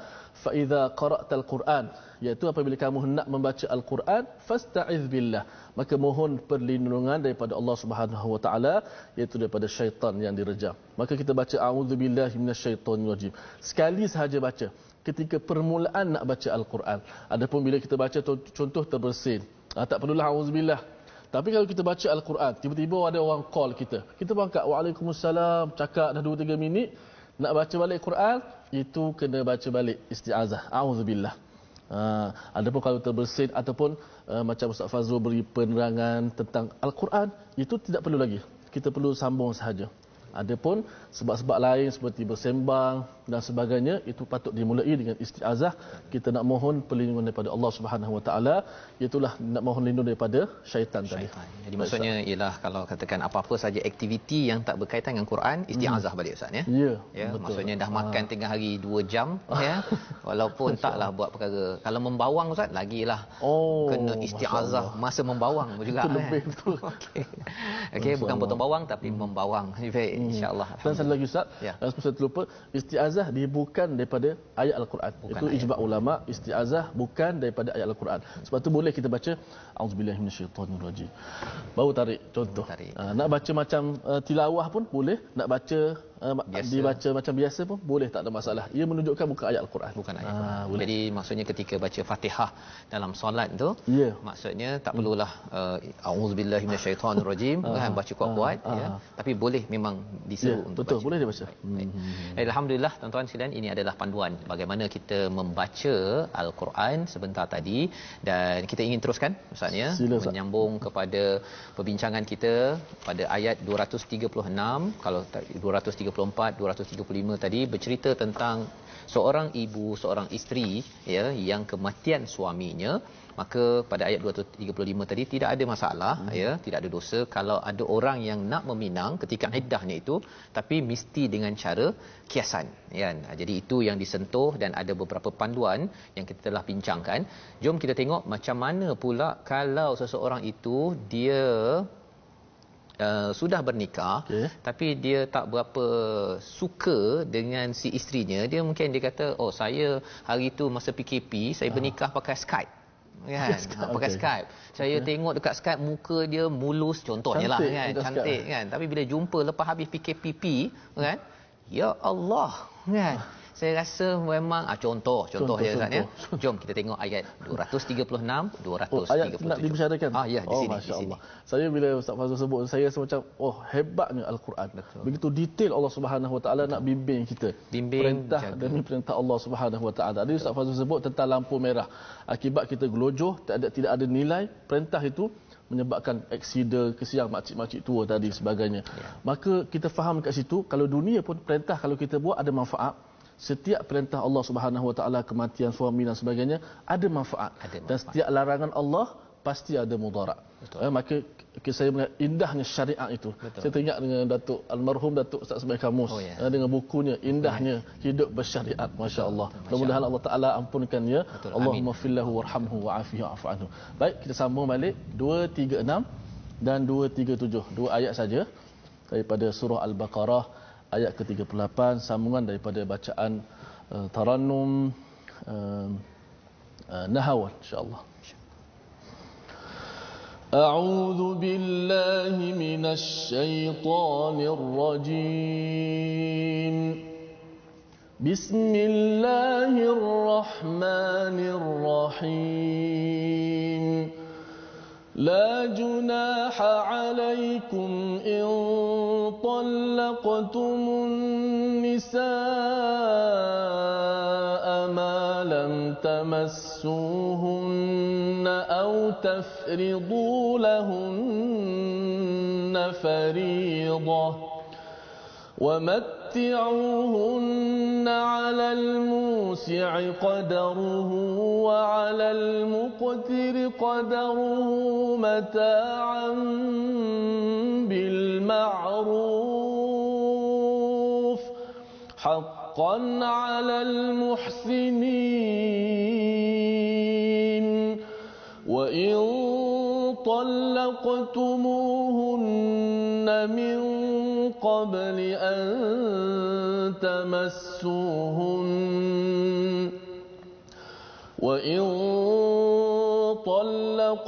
[SPEAKER 2] fa idza qara'tal Quran, iaitu apabila kamu hendak membaca Al-Quran, fasta'iz billah, maka mohon perlindungan daripada Allah Subhanahu wa taala, iaitu daripada syaitan yang direjam. Maka kita baca a'udzubillahi minasyaitonirrajim. Sekali sahaja baca ketika permulaan nak baca Al-Quran. Adapun bila kita baca contoh terbersin, tak perlulah a'udzubillah. Tapi kalau kita baca Al-Quran, tiba-tiba ada orang call kita. Kita angkat, waalaikumsalam, cakap dah 2-3 minit, nak baca balik Quran, itu kena baca balik isti'azah, a'udzubillah. Adapun kalau terbersin ataupun macam Ustaz Fazrul beri penerangan tentang Al-Quran, itu tidak perlu lagi. Kita perlu sambung sahaja. Adapun sebab-sebab lain seperti bersembang dan sebagainya, itu patut dimulai dengan isti'azah. Kita nak mohon perlindungan daripada Allah Subhanahu Wa Taala, itulah nak mohon lindung daripada syaitan tadi.
[SPEAKER 3] Jadi maksudnya ialah kalau katakan apa-apa saja aktiviti yang tak berkaitan dengan Quran, isti'azah balik Ustaz ya. Ya, betul. Maksudnya dah makan tengah hari 2 jam ya. Walaupun taklah buat perkara. Kalau membawang Ustaz lagilah. Kena isti'azah masa membawang juga.
[SPEAKER 2] Itu lebih betul.
[SPEAKER 3] Okey, bukan potong bawang tapi membawang. Baik, insya-Allah.
[SPEAKER 2] Dan satu lagi Ustaz, saya terlupa, isti'azah dia bukan daripada ayat Al-Quran. Itu ijma' ulama, isti'azah bukan daripada ayat Al-Quran. Sebab tu boleh kita baca auzubillahi minasyaitonirrajim. Baru tarik contoh. Nak baca macam tilawah pun boleh, nak baca dibaca macam biasa pun boleh, tak ada masalah. Ia menunjukkan bukan ayat Al-Quran.
[SPEAKER 3] Bukan ayat Al-Quran. Jadi maksudnya ketika baca Fatihah dalam solat tu, maksudnya tak perlulah auzubillahi minasyaitonirrajim, kan baca kuat-kuat ya. Tapi boleh memang diseru untuk
[SPEAKER 2] betul,
[SPEAKER 3] baca.
[SPEAKER 2] boleh dia baca.
[SPEAKER 3] Alhamdulillah tuan-tuan sekalian, ini adalah panduan bagaimana kita membaca Al-Quran sebentar tadi, dan kita ingin teruskan Ustaz ya, menyambung kepada perbincangan kita pada ayat 236. Kalau 234, 235 tadi bercerita tentang seorang ibu, seorang isteri ya yang kematian suaminya. Maka pada ayat 235 tadi tidak ada masalah ya, tidak ada dosa kalau ada orang yang nak meminang ketika iddahnya itu, tapi mesti dengan cara kiasan kan. Jadi itu yang disentuh dan ada beberapa panduan yang kita telah bincangkan. Jom kita tengok macam mana pula kalau seseorang itu dia sudah bernikah, tapi dia tak berapa suka dengan si isterinya. Dia mungkin dia kata, oh saya hari tu masa PKP saya bernikah pakai Skype kan, pakai Skype. Saya tengok dekat Skype muka dia mulus contohnya lah kan, cantik kan. Tapi bila jumpa lepas habis PKP kan, ya Allah kan, saya rasa memang contoh je Ustaz ya. Jom kita tengok ayat 236 237.
[SPEAKER 2] Ayat nak dibicarakan.
[SPEAKER 3] Ya, di sini.
[SPEAKER 2] Masya-Allah. Saya bila Ustaz Fazrul sebut, saya rasa macam hebatnya Al-Quran. Begitu detail Allah Subhanahu Wa Taala nak bimbing kita. Perintah demi perintah Allah Subhanahu Wa Taala. Tadi Ustaz Fazrul sebut tentang lampu merah. Akibat kita gelojoh, tidak ada nilai, perintah itu menyebabkan aksiden, kesian makcik-makcik tua tadi sebagainya. Maka kita faham kat situ, kalau dunia pun perintah kalau kita buat ada manfaat. Setiap perintah Allah Subhanahu Wa Taala, kematian suami dan sebagainya ada manfaat. Dan setiap larangan Allah pasti ada mudarat. Maka saya melihat indahnya syariat itu. Saya teringat dengan Datuk almarhum Datuk Ustaz Semaih Kamus dengan bukunya Indahnya Hidup Bersyariat. Masya-Allah. Mudah-mudahan Allah Taala ampunkannya. Allahumma fillahu warhamhu wa'afihi wa'fu anhu. Baik, kita sambung balik 236 dan 237. 2 ayat saja daripada surah Al-Baqarah ayat ke-38, sambungan daripada bacaan Tarannum Nahawal insya-Allah. A'udzu billahi minasy syaithanir rajim. Bismillahirrahmanirrahim. لا جناح عليكم إن طلقتم النساء ما لم تمسوهن أو تفرضوا لهن فريضة ومتعوهن على الموسع قدره وعلى المقتر قدره متاعا بالمعروف حقا على المحسنين وإن طلقتموهن من قبل أن تمسوهن وإن طلقتموهن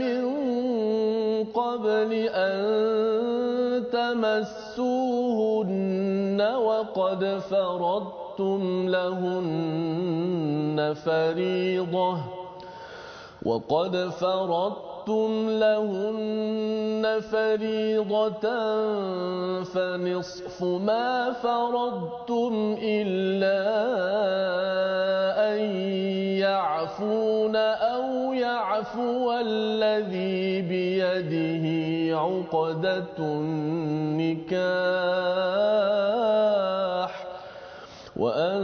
[SPEAKER 2] من قبل أن تمسوهن وقد فرضتم لهن فريضة فنصف ما فرضتم إلا أن يعفون أو يعفو الذي بيده عقدة النكاح وأن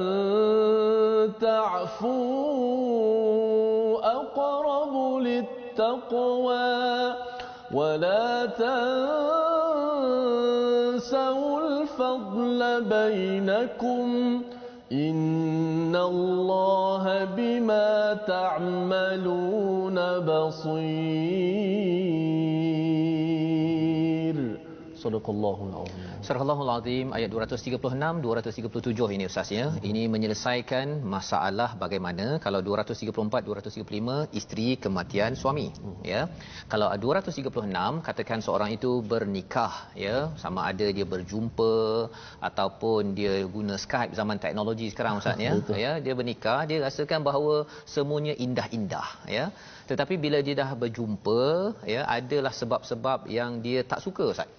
[SPEAKER 2] تعفوا أقرب للتقوى ولا تنسوا الفضل بينكم إن الله بما تعملون بصير. صدق الله العظيم.
[SPEAKER 3] Surah Al-Azim ayat 236 237 ini Ustaz ya. Ini menyelesaikan masalah bagaimana kalau 234 235 isteri kematian suami ya. Kalau 236 katakan seorang itu bernikah ya, sama ada dia berjumpa ataupun dia guna Skype zaman teknologi sekarang Ustaz ya. Ya, dia bernikah, dia rasakan bahawa semuanya indah-indah ya. Tetapi bila dia dah berjumpa ya, adalah sebab-sebab yang dia tak suka Ustaz.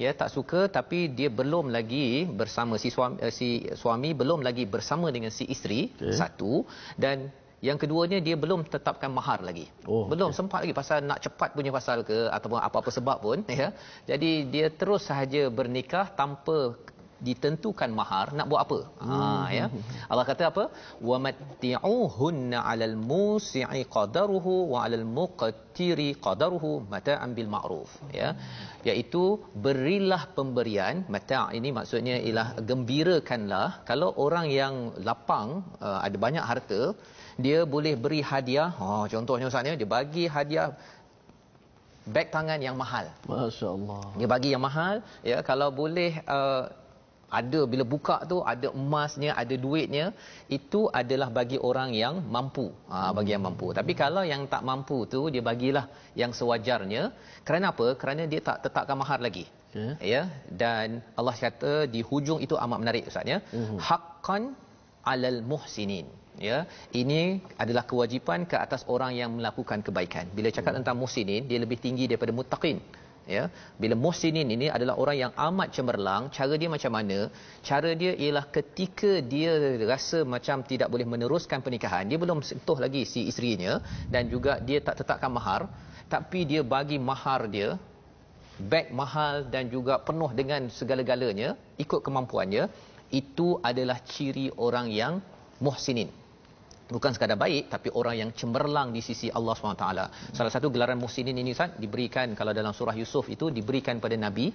[SPEAKER 3] Ya, tak suka, tapi dia belum lagi bersama si suami belum lagi bersama dengan si isteri, satu, dan yang keduanya dia belum tetapkan mahar lagi. Belum sempat lagi pasal nak cepat punya pasal ke ataupun apa-apa sebab pun ya. Jadi dia terus sahaja bernikah tanpa ditentukan mahar, nak buat apa? Ya. Allah kata apa? Wa matti'uhunna 'alal musi'i qadaruhu wa 'alal muqtiri qadaruhu mata'an bil ma'ruf ya. Iaitu berilah pemberian, mata' ini maksudnya ialah gembirakanlah. Kalau orang yang lapang, ada banyak harta, dia boleh beri hadiah. Contohnya Ustaz dia bagi hadiah beg tangan yang mahal.
[SPEAKER 2] Masya-Allah. Dia
[SPEAKER 3] bagi yang mahal ya, kalau boleh ada bila buka tu ada emasnya, ada duitnya, itu adalah bagi orang yang mampu. Bagi yang mampu. Tapi kalau yang tak mampu tu dia bagilah yang sewajarnya. Kerana apa? Kerana dia tak tetapkan mahar lagi. Ya, dan Allah kata di hujung itu amat menarik Ustaz ya. Haqqan 'alal muhsinin. Ya, ini adalah kewajipan ke atas orang yang melakukan kebaikan. Bila cakap tentang muhsinin, dia lebih tinggi daripada muttaqin. Ya, bila muhsinin ini adalah orang yang amat cemerlang. Cara dia macam mana? Cara dia ialah ketika dia rasa macam tidak boleh meneruskan pernikahan, dia belum sentuh lagi si isterinya dan juga dia tak tetapkan mahar, tapi dia bagi mahar dia, beg mahal dan juga penuh dengan segala-galanya ikut kemampuannya. Itu adalah ciri orang yang muhsinin. Bukan sekadar baik, tapi orang yang cemerlang di sisi Allah SWT. Salah satu gelaran muhsinin ini Ustaz diberikan, kalau dalam surah Yusuf itu diberikan pada Nabi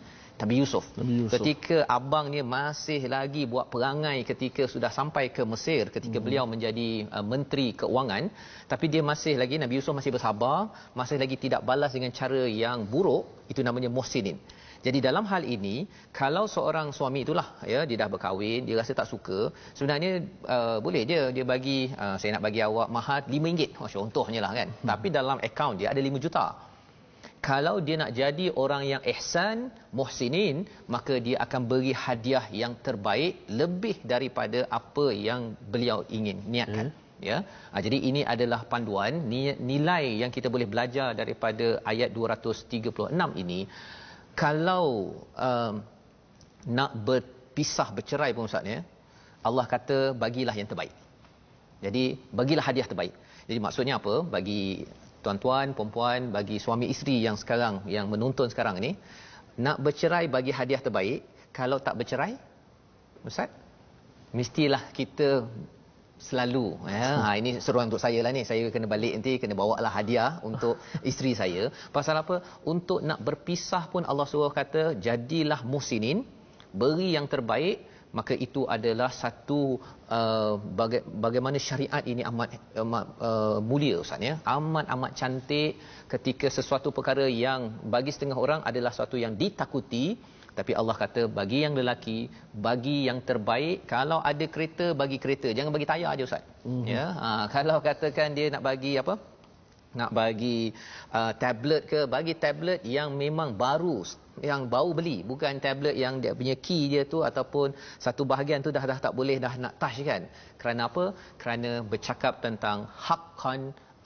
[SPEAKER 3] Yusuf. Ketika abangnya masih lagi buat perangai ketika sudah sampai ke Mesir, ketika beliau menjadi menteri keuangan, tapi dia masih lagi, Nabi Yusuf masih bersabar, masih lagi tidak balas dengan cara yang buruk. Itu namanya muhsinin. Jadi dalam hal ini, kalau seorang suami itulah ya, dia dah berkahwin, dia rasa tak suka, sebenarnya boleh dia bagi, saya nak bagi awak mahar RM5, contohnya lah kan. Tapi dalam akaun dia ada 5 juta. Kalau dia nak jadi orang yang ihsan, muhsinin, maka dia akan beri hadiah yang terbaik lebih daripada apa yang beliau ingin niatkan. Ya, jadi ini adalah panduan nilai yang kita boleh belajar daripada ayat 236 ini. Kalau nak berpisah, bercerai pun Ustaz ya, Allah kata bagilah yang terbaik. Jadi bagilah hadiah terbaik. Jadi maksudnya apa? Bagi tuan-tuan, perempuan, bagi suami isteri yang sekarang, yang menonton sekarang ni, nak bercerai bagi hadiah terbaik. Kalau tak bercerai, Ustaz, mestilah kita selalu ini seruan untuk saya lah ni, saya kena balik nanti, kena bawa lah hadiah untuk isteri saya. Pasal apa? Untuk nak berpisah pun Allah suruh kata jadilah muhsinin, beri yang terbaik. Maka itu adalah satu bagaimana syariat ini amat mulia, Ustaz, ya, amat cantik. Ketika sesuatu perkara yang bagi setengah orang adalah sesuatu yang ditakuti, tapi Allah kata bagi yang lelaki, bagi yang terbaik. Kalau ada kereta, bagi kereta, jangan bagi tayar aja, Ustaz. Ya, kalau katakan dia nak bagi apa, nak bagi tablet ke, bagi tablet yang memang baru, yang baru beli, bukan tablet yang dia punya key dia tu ataupun satu bahagian tu dah tak boleh dah nak touch kan. Kerana apa? Kerana bercakap tentang haqqan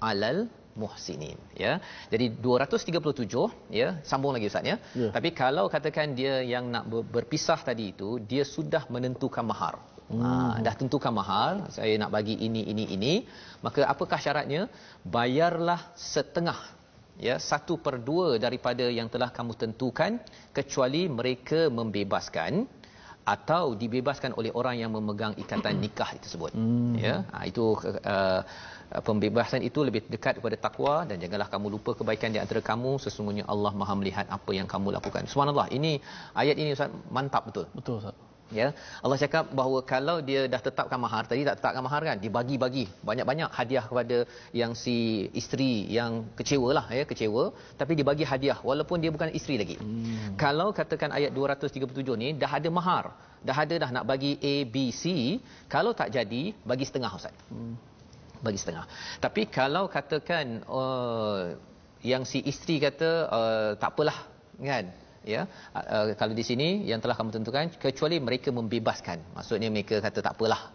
[SPEAKER 3] alal muhsinin, ya. Jadi 237, ya, sambung lagi, Ustaz, ya. Tapi kalau katakan dia yang nak berpisah tadi itu, dia sudah menentukan mahar. Dah tentukan mahar, saya nak bagi ini, maka apakah syaratnya? Bayarlah setengah, ya, 1/2 daripada yang telah kamu tentukan, kecuali mereka membebaskan atau dibebaskan oleh orang yang memegang ikatan nikah tersebut. Ya, itu pembebasan itu lebih dekat kepada takwa. Dan janganlah kamu lupa kebaikan di antara kamu, sesungguhnya Allah Maha melihat apa yang kamu lakukan. Subhanallah, ini ayat ini, Ustaz, mantap betul.
[SPEAKER 2] Betul, Ustaz.
[SPEAKER 3] Ya, Allah cakap bahawa kalau dia dah tetapkan mahar, tadi tak tetapkan mahar kan, dibagi-bagi banyak-banyak hadiah kepada yang si isteri yang kecewalah, ya, kecewa, tapi dibagi hadiah walaupun dia bukan isteri lagi. Kalau katakan ayat 237 ni dah ada mahar, dah nak bagi A, B, C, kalau tak jadi bagi setengah, Ustaz. Bagi setengah. Tapi kalau katakan yang si isteri kata tak apalah, kan, ya, kalau di sini yang telah kamu tentukan, kecuali mereka membebaskan, maksudnya mereka kata tak apalah,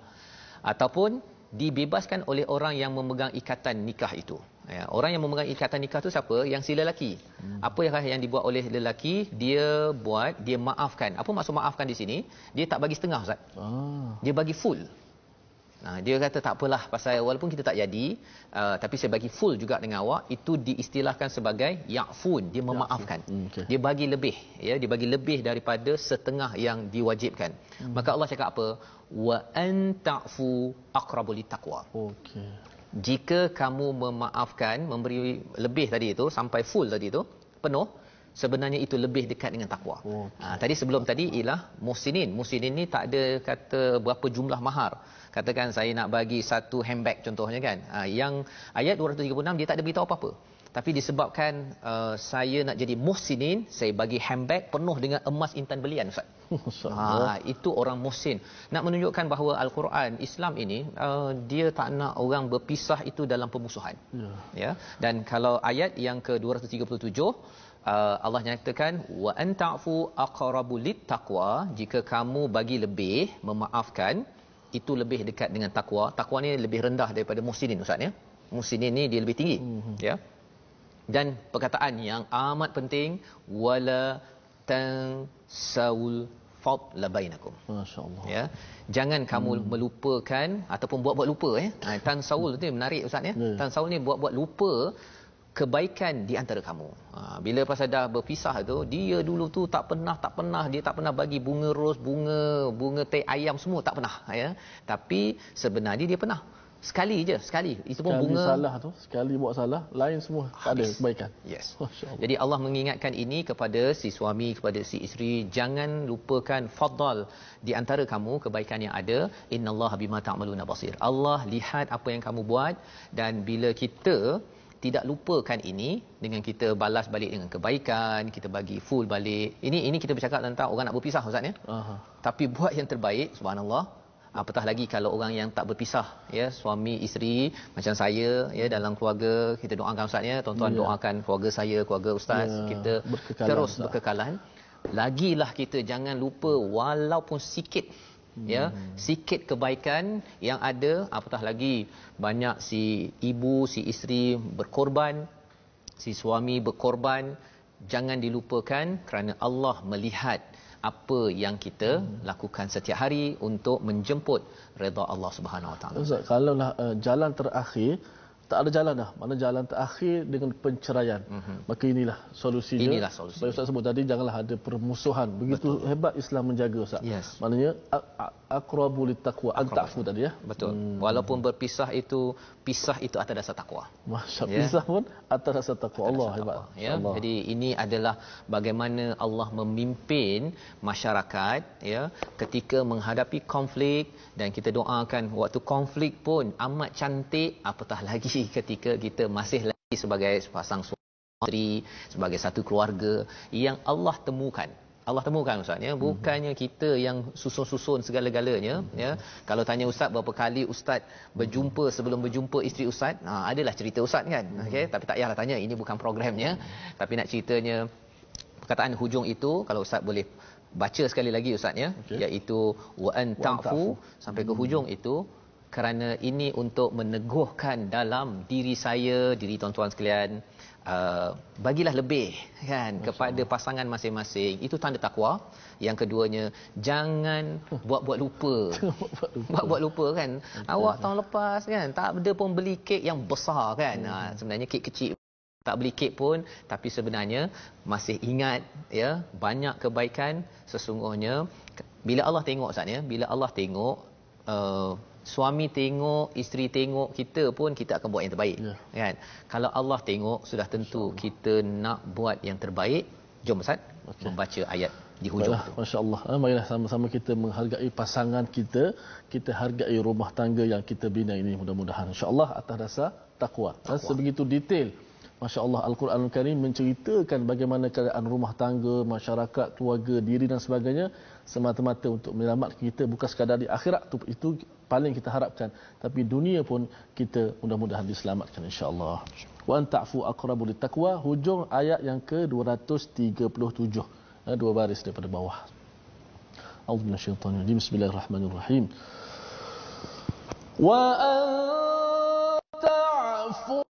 [SPEAKER 3] ataupun dibebaskan oleh orang yang memegang ikatan nikah itu. Ya, orang yang memegang ikatan nikah itu siapa? Yang si lelaki. Apa yang dibuat oleh lelaki? Dia maafkan. Apa maksud maafkan di sini? Dia tak bagi setengah, Ustaz. Dia bagi full. Dia kata tak apalah, pasal walaupun kita tak jadi, tapi saya bagi full juga dengan awak. Itu diistilahkan sebagai ya'fun, dia memaafkan. Dia bagi lebih, ya, dia bagi lebih daripada setengah yang diwajibkan. Maka Allah cakap apa? Wa an ta'fu aqrabu littaqwa. Jika kamu memaafkan, memberi lebih tadi itu, sampai full tadi itu, penuh, sebenarnya itu lebih dekat dengan takwa. Tadi sebelum tadi ialah muhsinin. Muhsinin ni tak ada kata berapa jumlah mahar. Katakan saya nak bagi satu handbag contohnya kan. Yang ayat 236 dia tak ada beritahu apa-apa. Tapi disebabkan saya nak jadi muhsinin, saya bagi handbag penuh dengan emas intan belian, Ustaz. Itu orang muhsin. Nak menunjukkan bahawa Al-Quran Islam ini dia tak nak orang berpisah itu dalam permusuhan. Ya. Dan kalau ayat yang ke-237 Allah nyatakan wa an ta'fu aqrabu littaqwa, jika kamu bagi lebih, memaafkan, itu lebih dekat dengan takwa. Takwa ni lebih rendah daripada muhsinin, Ustaz, ya. Muhsinin ni dia lebih tinggi, ya. Dan perkataan yang amat penting, wala tansawul fadla bainakum.
[SPEAKER 2] Masya-Allah.
[SPEAKER 3] Ya. Jangan kamu melupakan ataupun buat-buat lupa, ya. Tansawul tu menarik, Ustaz, ya. Tansawul ni buat-buat lupa kebaikan di antara kamu. Bila pasal dah berpisah tu, dia dulu tu tak pernah dia tak pernah bagi bunga ros, bunga teh ayam semua tak pernah, ya. Tapi sebenarnya dia pernah. Sekali je, sekali. Itu pun bunga
[SPEAKER 2] salah tu, sekali buat salah, lain semua tak ada kebaikan.
[SPEAKER 3] Yes. Jadi Allah mengingatkan ini kepada si suami, kepada si isteri, jangan lupakan fadal di antara kamu, kebaikan yang ada. Innallaha bima ta'maluna basir. Allah lihat apa yang kamu buat, dan bila kita tidak lupakan ini dengan kita balas balik dengan kebaikan, kita bagi full balik. Ini kita bercakap tentang orang nak berpisah, Ustaz, ya. Tapi buat yang terbaik, subhanallah. Apatah lagi kalau orang yang tak berpisah, ya, suami isteri macam saya, ya, dalam keluarga kita doakan, Ustaz, ya, tuan-tuan doakan keluarga saya, keluarga Ustaz, kita terus berkekalan. Lagilah kita jangan lupa walaupun sikit, ya, sikit kebaikan yang ada. Apatah lagi banyak si ibu, si isteri berkorban, si suami berkorban. Jangan dilupakan kerana Allah melihat apa yang kita lakukan setiap hari untuk menjemput redha Allah Subhanahu Wa Taala.
[SPEAKER 2] Ustaz, kalaulah jalan terakhir tak ada jalan dah. Mana jalan terakhir dengan penceraian. Maka inilah solusinya.
[SPEAKER 3] Inilah solusinya.
[SPEAKER 2] Supaya Ustaz sebut tadi janganlah ada permusuhan. Begitu betul. Hebat Islam menjaga Ustaz.
[SPEAKER 3] Yes.
[SPEAKER 2] Maknanya aqrabu littaqwa anta'fu tadi ya.
[SPEAKER 3] Betul. Walaupun berpisah itu pisah itu atas dasar takwa.
[SPEAKER 2] Masya-Allah. Pisah pun atas dasar takwa. Allah hebat.
[SPEAKER 3] Ya. Jadi ini adalah bagaimana Allah memimpin masyarakat ya ketika menghadapi konflik, dan kita doakan waktu konflik pun amat cantik, apatah lagi ketika kita masih lagi sebagai pasang suami, sebagai satu keluarga yang Allah temukan. Allah temukan Ustaz ya, bukannya kita yang susun-susun segala-galanya ya. Kalau tanya Ustaz berapa kali Ustaz berjumpa sebelum berjumpa isteri Ustaz, adalah cerita Ustaz kan. Okey, tapi tak payahlah tanya, ini bukan programnya. Tapi nak ceritanya perkataan hujung itu kalau Ustaz boleh baca sekali lagi Ustaz ya, iaitu wa an ta'fu sampai ke hujung itu, kerana ini untuk meneguhkan dalam diri saya, diri tuan-tuan sekalian, bagilah lebih kan kepada pasangan masing-masing. Itu tanda takwa. Yang keduanya, jangan buat-buat lupa. Buat-buat lupa kan. Awak tahun lepas kan tak ada pun beli kek yang besar kan. Sebenarnya kek kecil, tak beli kek pun, tapi sebenarnya masih ingat ya banyak kebaikan. Sesungguhnya bila Allah tengok Ustaz ya, bila Allah tengok suami tengok, isteri tengok kita pun, kita akan buat yang terbaik kan. Kalau Allah tengok, sudah tentu kita nak buat yang terbaik. Jom Ustaz membaca ayat di hujung.
[SPEAKER 2] Masya-Allah. Marilah sama-sama kita menghargai pasangan kita, kita hargai rumah tangga yang kita bina ini, mudah-mudahan insya-Allah atas dasar takwa. Sebegitu detail Masya-Allah Al-Quranul Karim menceritakan bagaimana keadaan rumah tangga, masyarakat, keluarga, diri dan sebagainya, semata-mata untuk menyelamatkan kita, bukan sekadar di akhirat itu paling kita harapkan, tapi dunia pun kita mudah-mudahan diselamatkan insya-Allah. Wa anta'fu aqrabu littaqwa, hujung ayat yang ke-237. Dua baris daripada bawah. A'udzu minasyaitonir rajim. Bismillahirrahmanirrahim. Wa anta'fu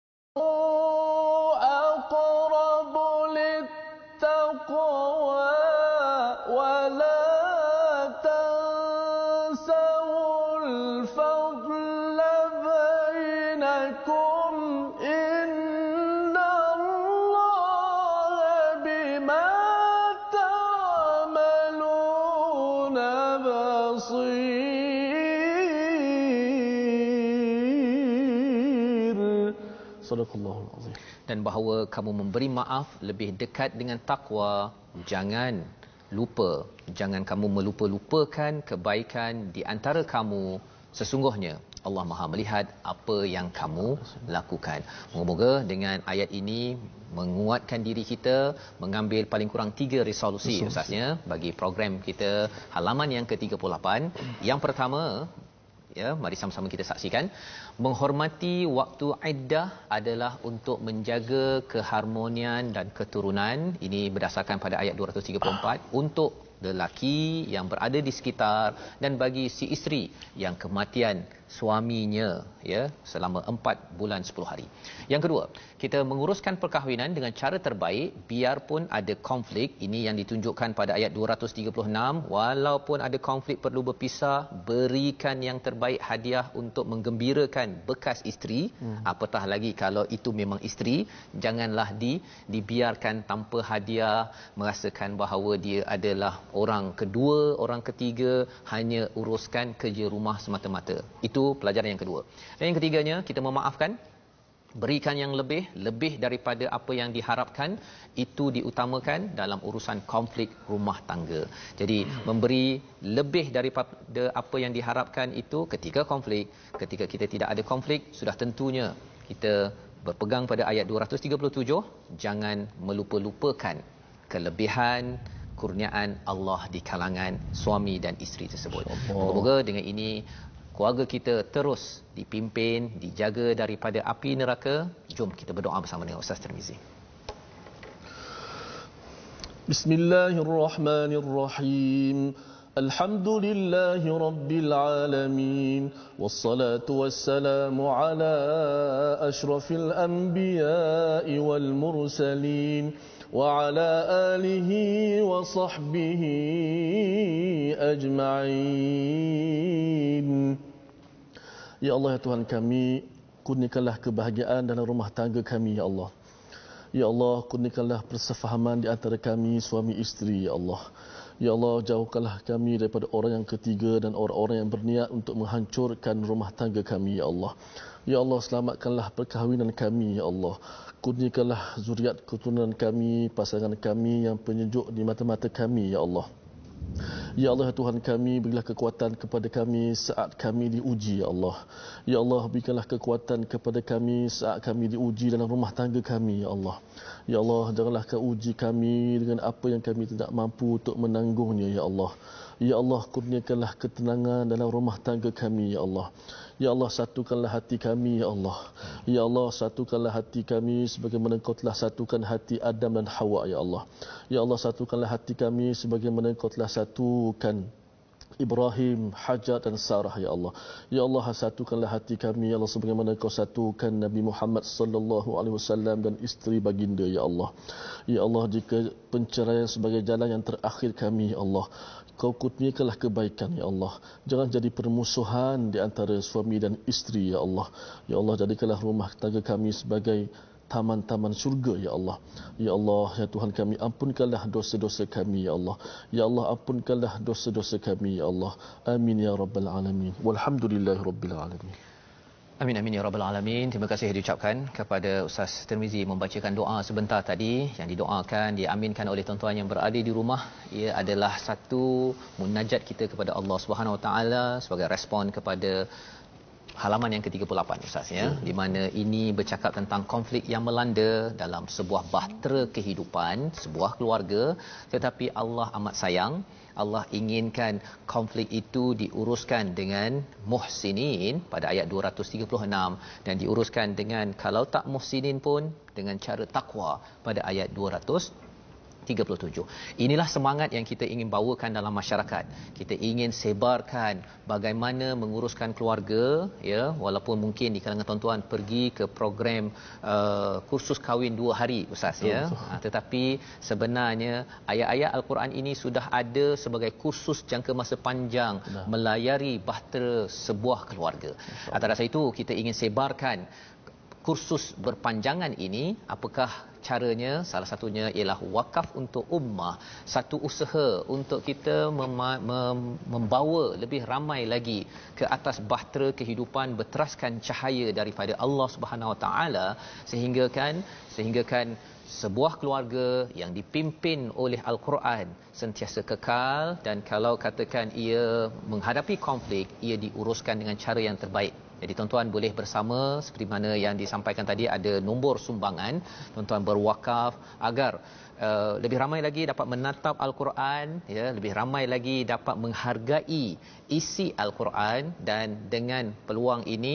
[SPEAKER 3] dan bahawa kamu memberi maaf lebih dekat dengan takwa. Jangan lupa, jangan kamu melupa-lupakan kebaikan di antara kamu. Sesungguhnya Allah Maha melihat apa yang kamu lakukan. Moga-moga dengan ayat ini menguatkan diri kita mengambil paling kurang 3 resolusi Ustaznya bagi program kita halaman yang ke-38. Yang pertama, ya, mari sama-sama kita saksikan. Menghormati waktu iddah adalah untuk menjaga keharmonian dan keturunan. Ini berdasarkan pada ayat 234 untuk lelaki yang berada di sekitar dan bagi si isteri yang kematian suaminya ya selama 4 bulan 10 hari. Yang kedua, kita menguruskan perkahwinan dengan cara terbaik biarpun ada konflik. Ini yang ditunjukkan pada ayat 236. Walaupun ada konflik perlu berpisah, berikan yang terbaik hadiah untuk menggembirakan bekas isteri. Apatah lagi kalau itu memang isteri, janganlah dibiarkan tanpa hadiah, merasakan bahawa dia adalah orang kedua, orang ketiga, hanya uruskan kerja rumah semata-mata. Itu pelajaran yang kedua. Dan yang ketiganya, kita memaafkan, berikan yang lebih daripada apa yang diharapkan. Itu diutamakan dalam urusan konflik rumah tangga. Jadi memberi lebih daripada apa yang diharapkan itu ketika konflik. Ketika kita tidak ada konflik, sudah tentunya kita berpegang pada ayat 237, jangan melupa-lupakan kelebihan kurniaan Allah di kalangan suami dan isteri tersebut. Moga-moga dengan ini keluarga kita terus dipimpin, dijaga daripada api neraka. Jom kita berdoa bersama dengan Ustaz Tirmizi.
[SPEAKER 2] Bismillahirrahmanirrahim. Alhamdulillahi rabbil alamin. Wassalatu wassalamu ala ashrafil anbiya'i wal mursalin. وعلى آله وصحبه أجمعين. Ya Allah, ya Tuhan kami, kurniakanlah kebahagiaan dalam rumah tangga kami, ya Allah. Ya Allah, kurniakanlah persefahaman di antara kami suami isteri, ya Allah. Ya Allah, jauhkanlah kami daripada orang yang ketiga dan orang-orang yang berniat untuk menghancurkan rumah tangga kami, ya Allah. Ya Allah, selamatkanlah perkahwinan kami, ya Allah. Kurniakanlah zuriat keturunan kami, pasangan kami yang penyejuk di mata-mata kami, ya Allah. Ya Allah, Tuhan kami, berilah kekuatan kepada kami saat kami diuji, ya Allah. Ya Allah, berikanlah kekuatan kepada kami saat kami diuji dalam rumah tangga kami, ya Allah. Ya Allah, janganlah kau uji kami dengan apa yang kami tidak mampu untuk menanggungnya, ya Allah. Ya Allah, kurniakanlah ketenangan dalam rumah tangga kami, ya Allah. Ya Allah, satukanlah hati kami, ya Allah. Ya Allah, satukanlah hati kami sebagaimana Kau telah satukan hati Adam dan Hawa, ya Allah. Ya Allah, satukanlah hati kami sebagaimana Kau telah satukan Ibrahim, Hajar dan Sarah, ya Allah. Ya Allah, satukanlah hati kami, ya Allah, sebagaimana Kau satukan Nabi Muhammad sallallahu alaihi wasallam dan isteri baginda, ya Allah. Ya Allah, jika penceraian sebagai jalan yang terakhir kami, ya Allah, Kau kurniakanlah kebaikan, ya Allah. Jangan jadi permusuhan di antara suami dan isteri, ya Allah. Ya Allah, jadikanlah rumah tangga kami sebagai taman-taman syurga, ya Allah. Ya Allah, ya Tuhan kami, ampunkanlah dosa-dosa kami, ya Allah. Ya Allah, ampunkanlah dosa-dosa kami, ya Allah. Amin ya rabbal alamin. Walhamdulillahi rabbil alamin.
[SPEAKER 3] Amin amin ya rabbal alamin. Terima kasih diucapkan kepada Ustaz Tirmizi membacakan doa sebentar tadi yang didoakan, diaminkan oleh tuan-tuan yang berada di rumah. Ia adalah satu munajat kita kepada Allah Subhanahu Wa Taala sebagai respon kepada halaman yang ke-38 Ustaz, ya, di mana ini bercakap tentang konflik yang melanda dalam sebuah bahtera kehidupan, sebuah keluarga, tetapi Allah amat sayang. Allah inginkan konflik itu diuruskan dengan muhsinin pada ayat 236 dan diuruskan dengan kalau tak muhsinin pun dengan cara takwa pada ayat 237. Inilah semangat yang kita ingin bawakan dalam masyarakat. Kita ingin sebarkan bagaimana menguruskan keluarga, ya, walaupun mungkin di kalangan tuan-tuan pergi ke program kursus kahwin 2 hari Ustaz, ya. Tetapi sebenarnya ayat-ayat Al-Quran ini sudah ada sebagai kursus jangka masa panjang melayari bahtera sebuah keluarga. Atas dasar itu kita ingin sebarkan kursus berpanjangan ini. Apakah caranya? Salah satunya ialah wakaf untuk ummah, satu usaha untuk kita membawa lebih ramai lagi ke atas bahtera kehidupan, berteraskan cahaya daripada Allah Subhanahu Wa Taala sehinggakan sebuah keluarga yang dipimpin oleh Al-Quran sentiasa kekal, dan kalau katakan ia menghadapi konflik, ia diuruskan dengan cara yang terbaik. Jadi tuan-tuan boleh bersama seperti mana yang disampaikan tadi, ada nombor sumbangan, tuan-tuan berwakaf agar lebih ramai lagi dapat menatap Al-Quran, ya, lebih ramai lagi dapat menghargai isi Al-Quran, dan dengan peluang ini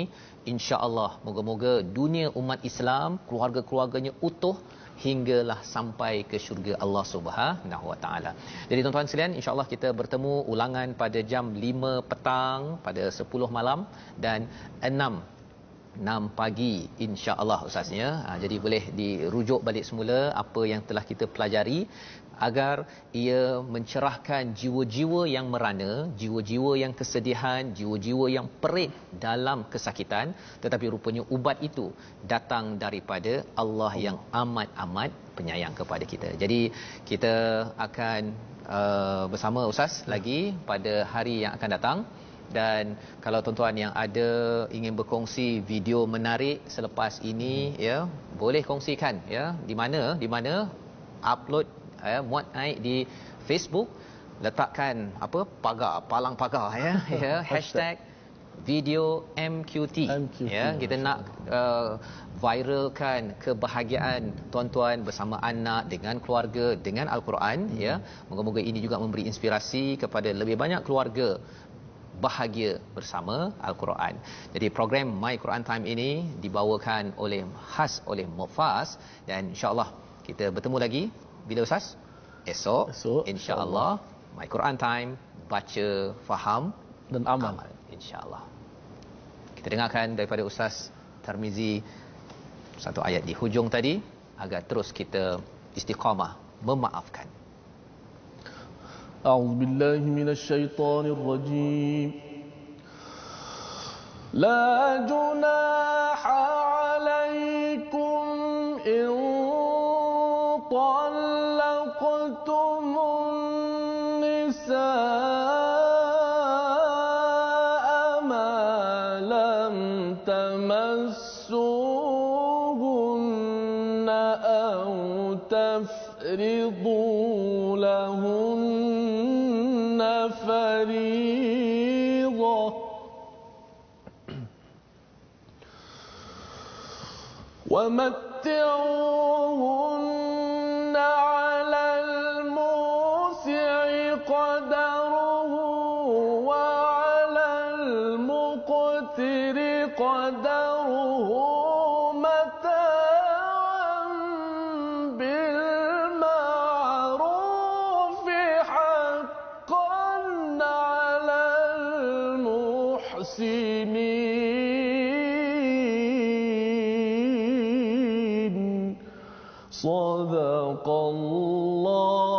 [SPEAKER 3] insya-Allah moga-moga dunia umat Islam, keluarga-keluarganya utuh hinggalah sampai ke syurga Allah Subhanahu Wa Taala. Jadi tuan-tuan sekalian, insya-Allah kita bertemu ulangan pada jam 5 petang, pada 10 malam dan 6 pagi insya-Allah Ustaznya. Jadi boleh dirujuk balik semula apa yang telah kita pelajari agar ia mencerahkan jiwa-jiwa yang merana, jiwa-jiwa yang kesedihan, jiwa-jiwa yang perit dalam kesakitan, tetapi rupanya ubat itu datang daripada Allah yang amat-amat penyayang kepada kita. Jadi kita akan bersama Ustaz lagi pada hari yang akan datang. Dan kalau tuan-tuan yang ada ingin berkongsi video menarik selepas ini, ya, boleh kongsikan, ya, di mana upload, muat naik di Facebook, letakkan palang pagar, ya, ya, hashtag video MQT. Ya, kita nak viralkan kebahagiaan tuan-tuan bersama anak, dengan keluarga, dengan Al-Quran, ya. Moga-moga ini juga memberi inspirasi kepada lebih banyak keluarga bahagia bersama Al-Quran. Jadi program My Quran Time ini dibawakan khas oleh Mufas, dan insya-Allah kita bertemu lagi bila Ustaz? Esok insya-Allah My Quran Time, baca, faham dan amal insya-Allah. Kita dengarkan daripada Ustaz Tirmizi satu ayat di hujung tadi agar terus kita istiqamah memaafkan.
[SPEAKER 2] A'udzu billahi minasyaitonir rajim. La junaha 'alaikum in طلقتم النساء ما لم تمسوهن أو تفرضوا لهن فريضة ومتعوهن على الموسع قدره وعلى المقتر قدره متاعا بالمعروف حقا على المحسنين. صدق الله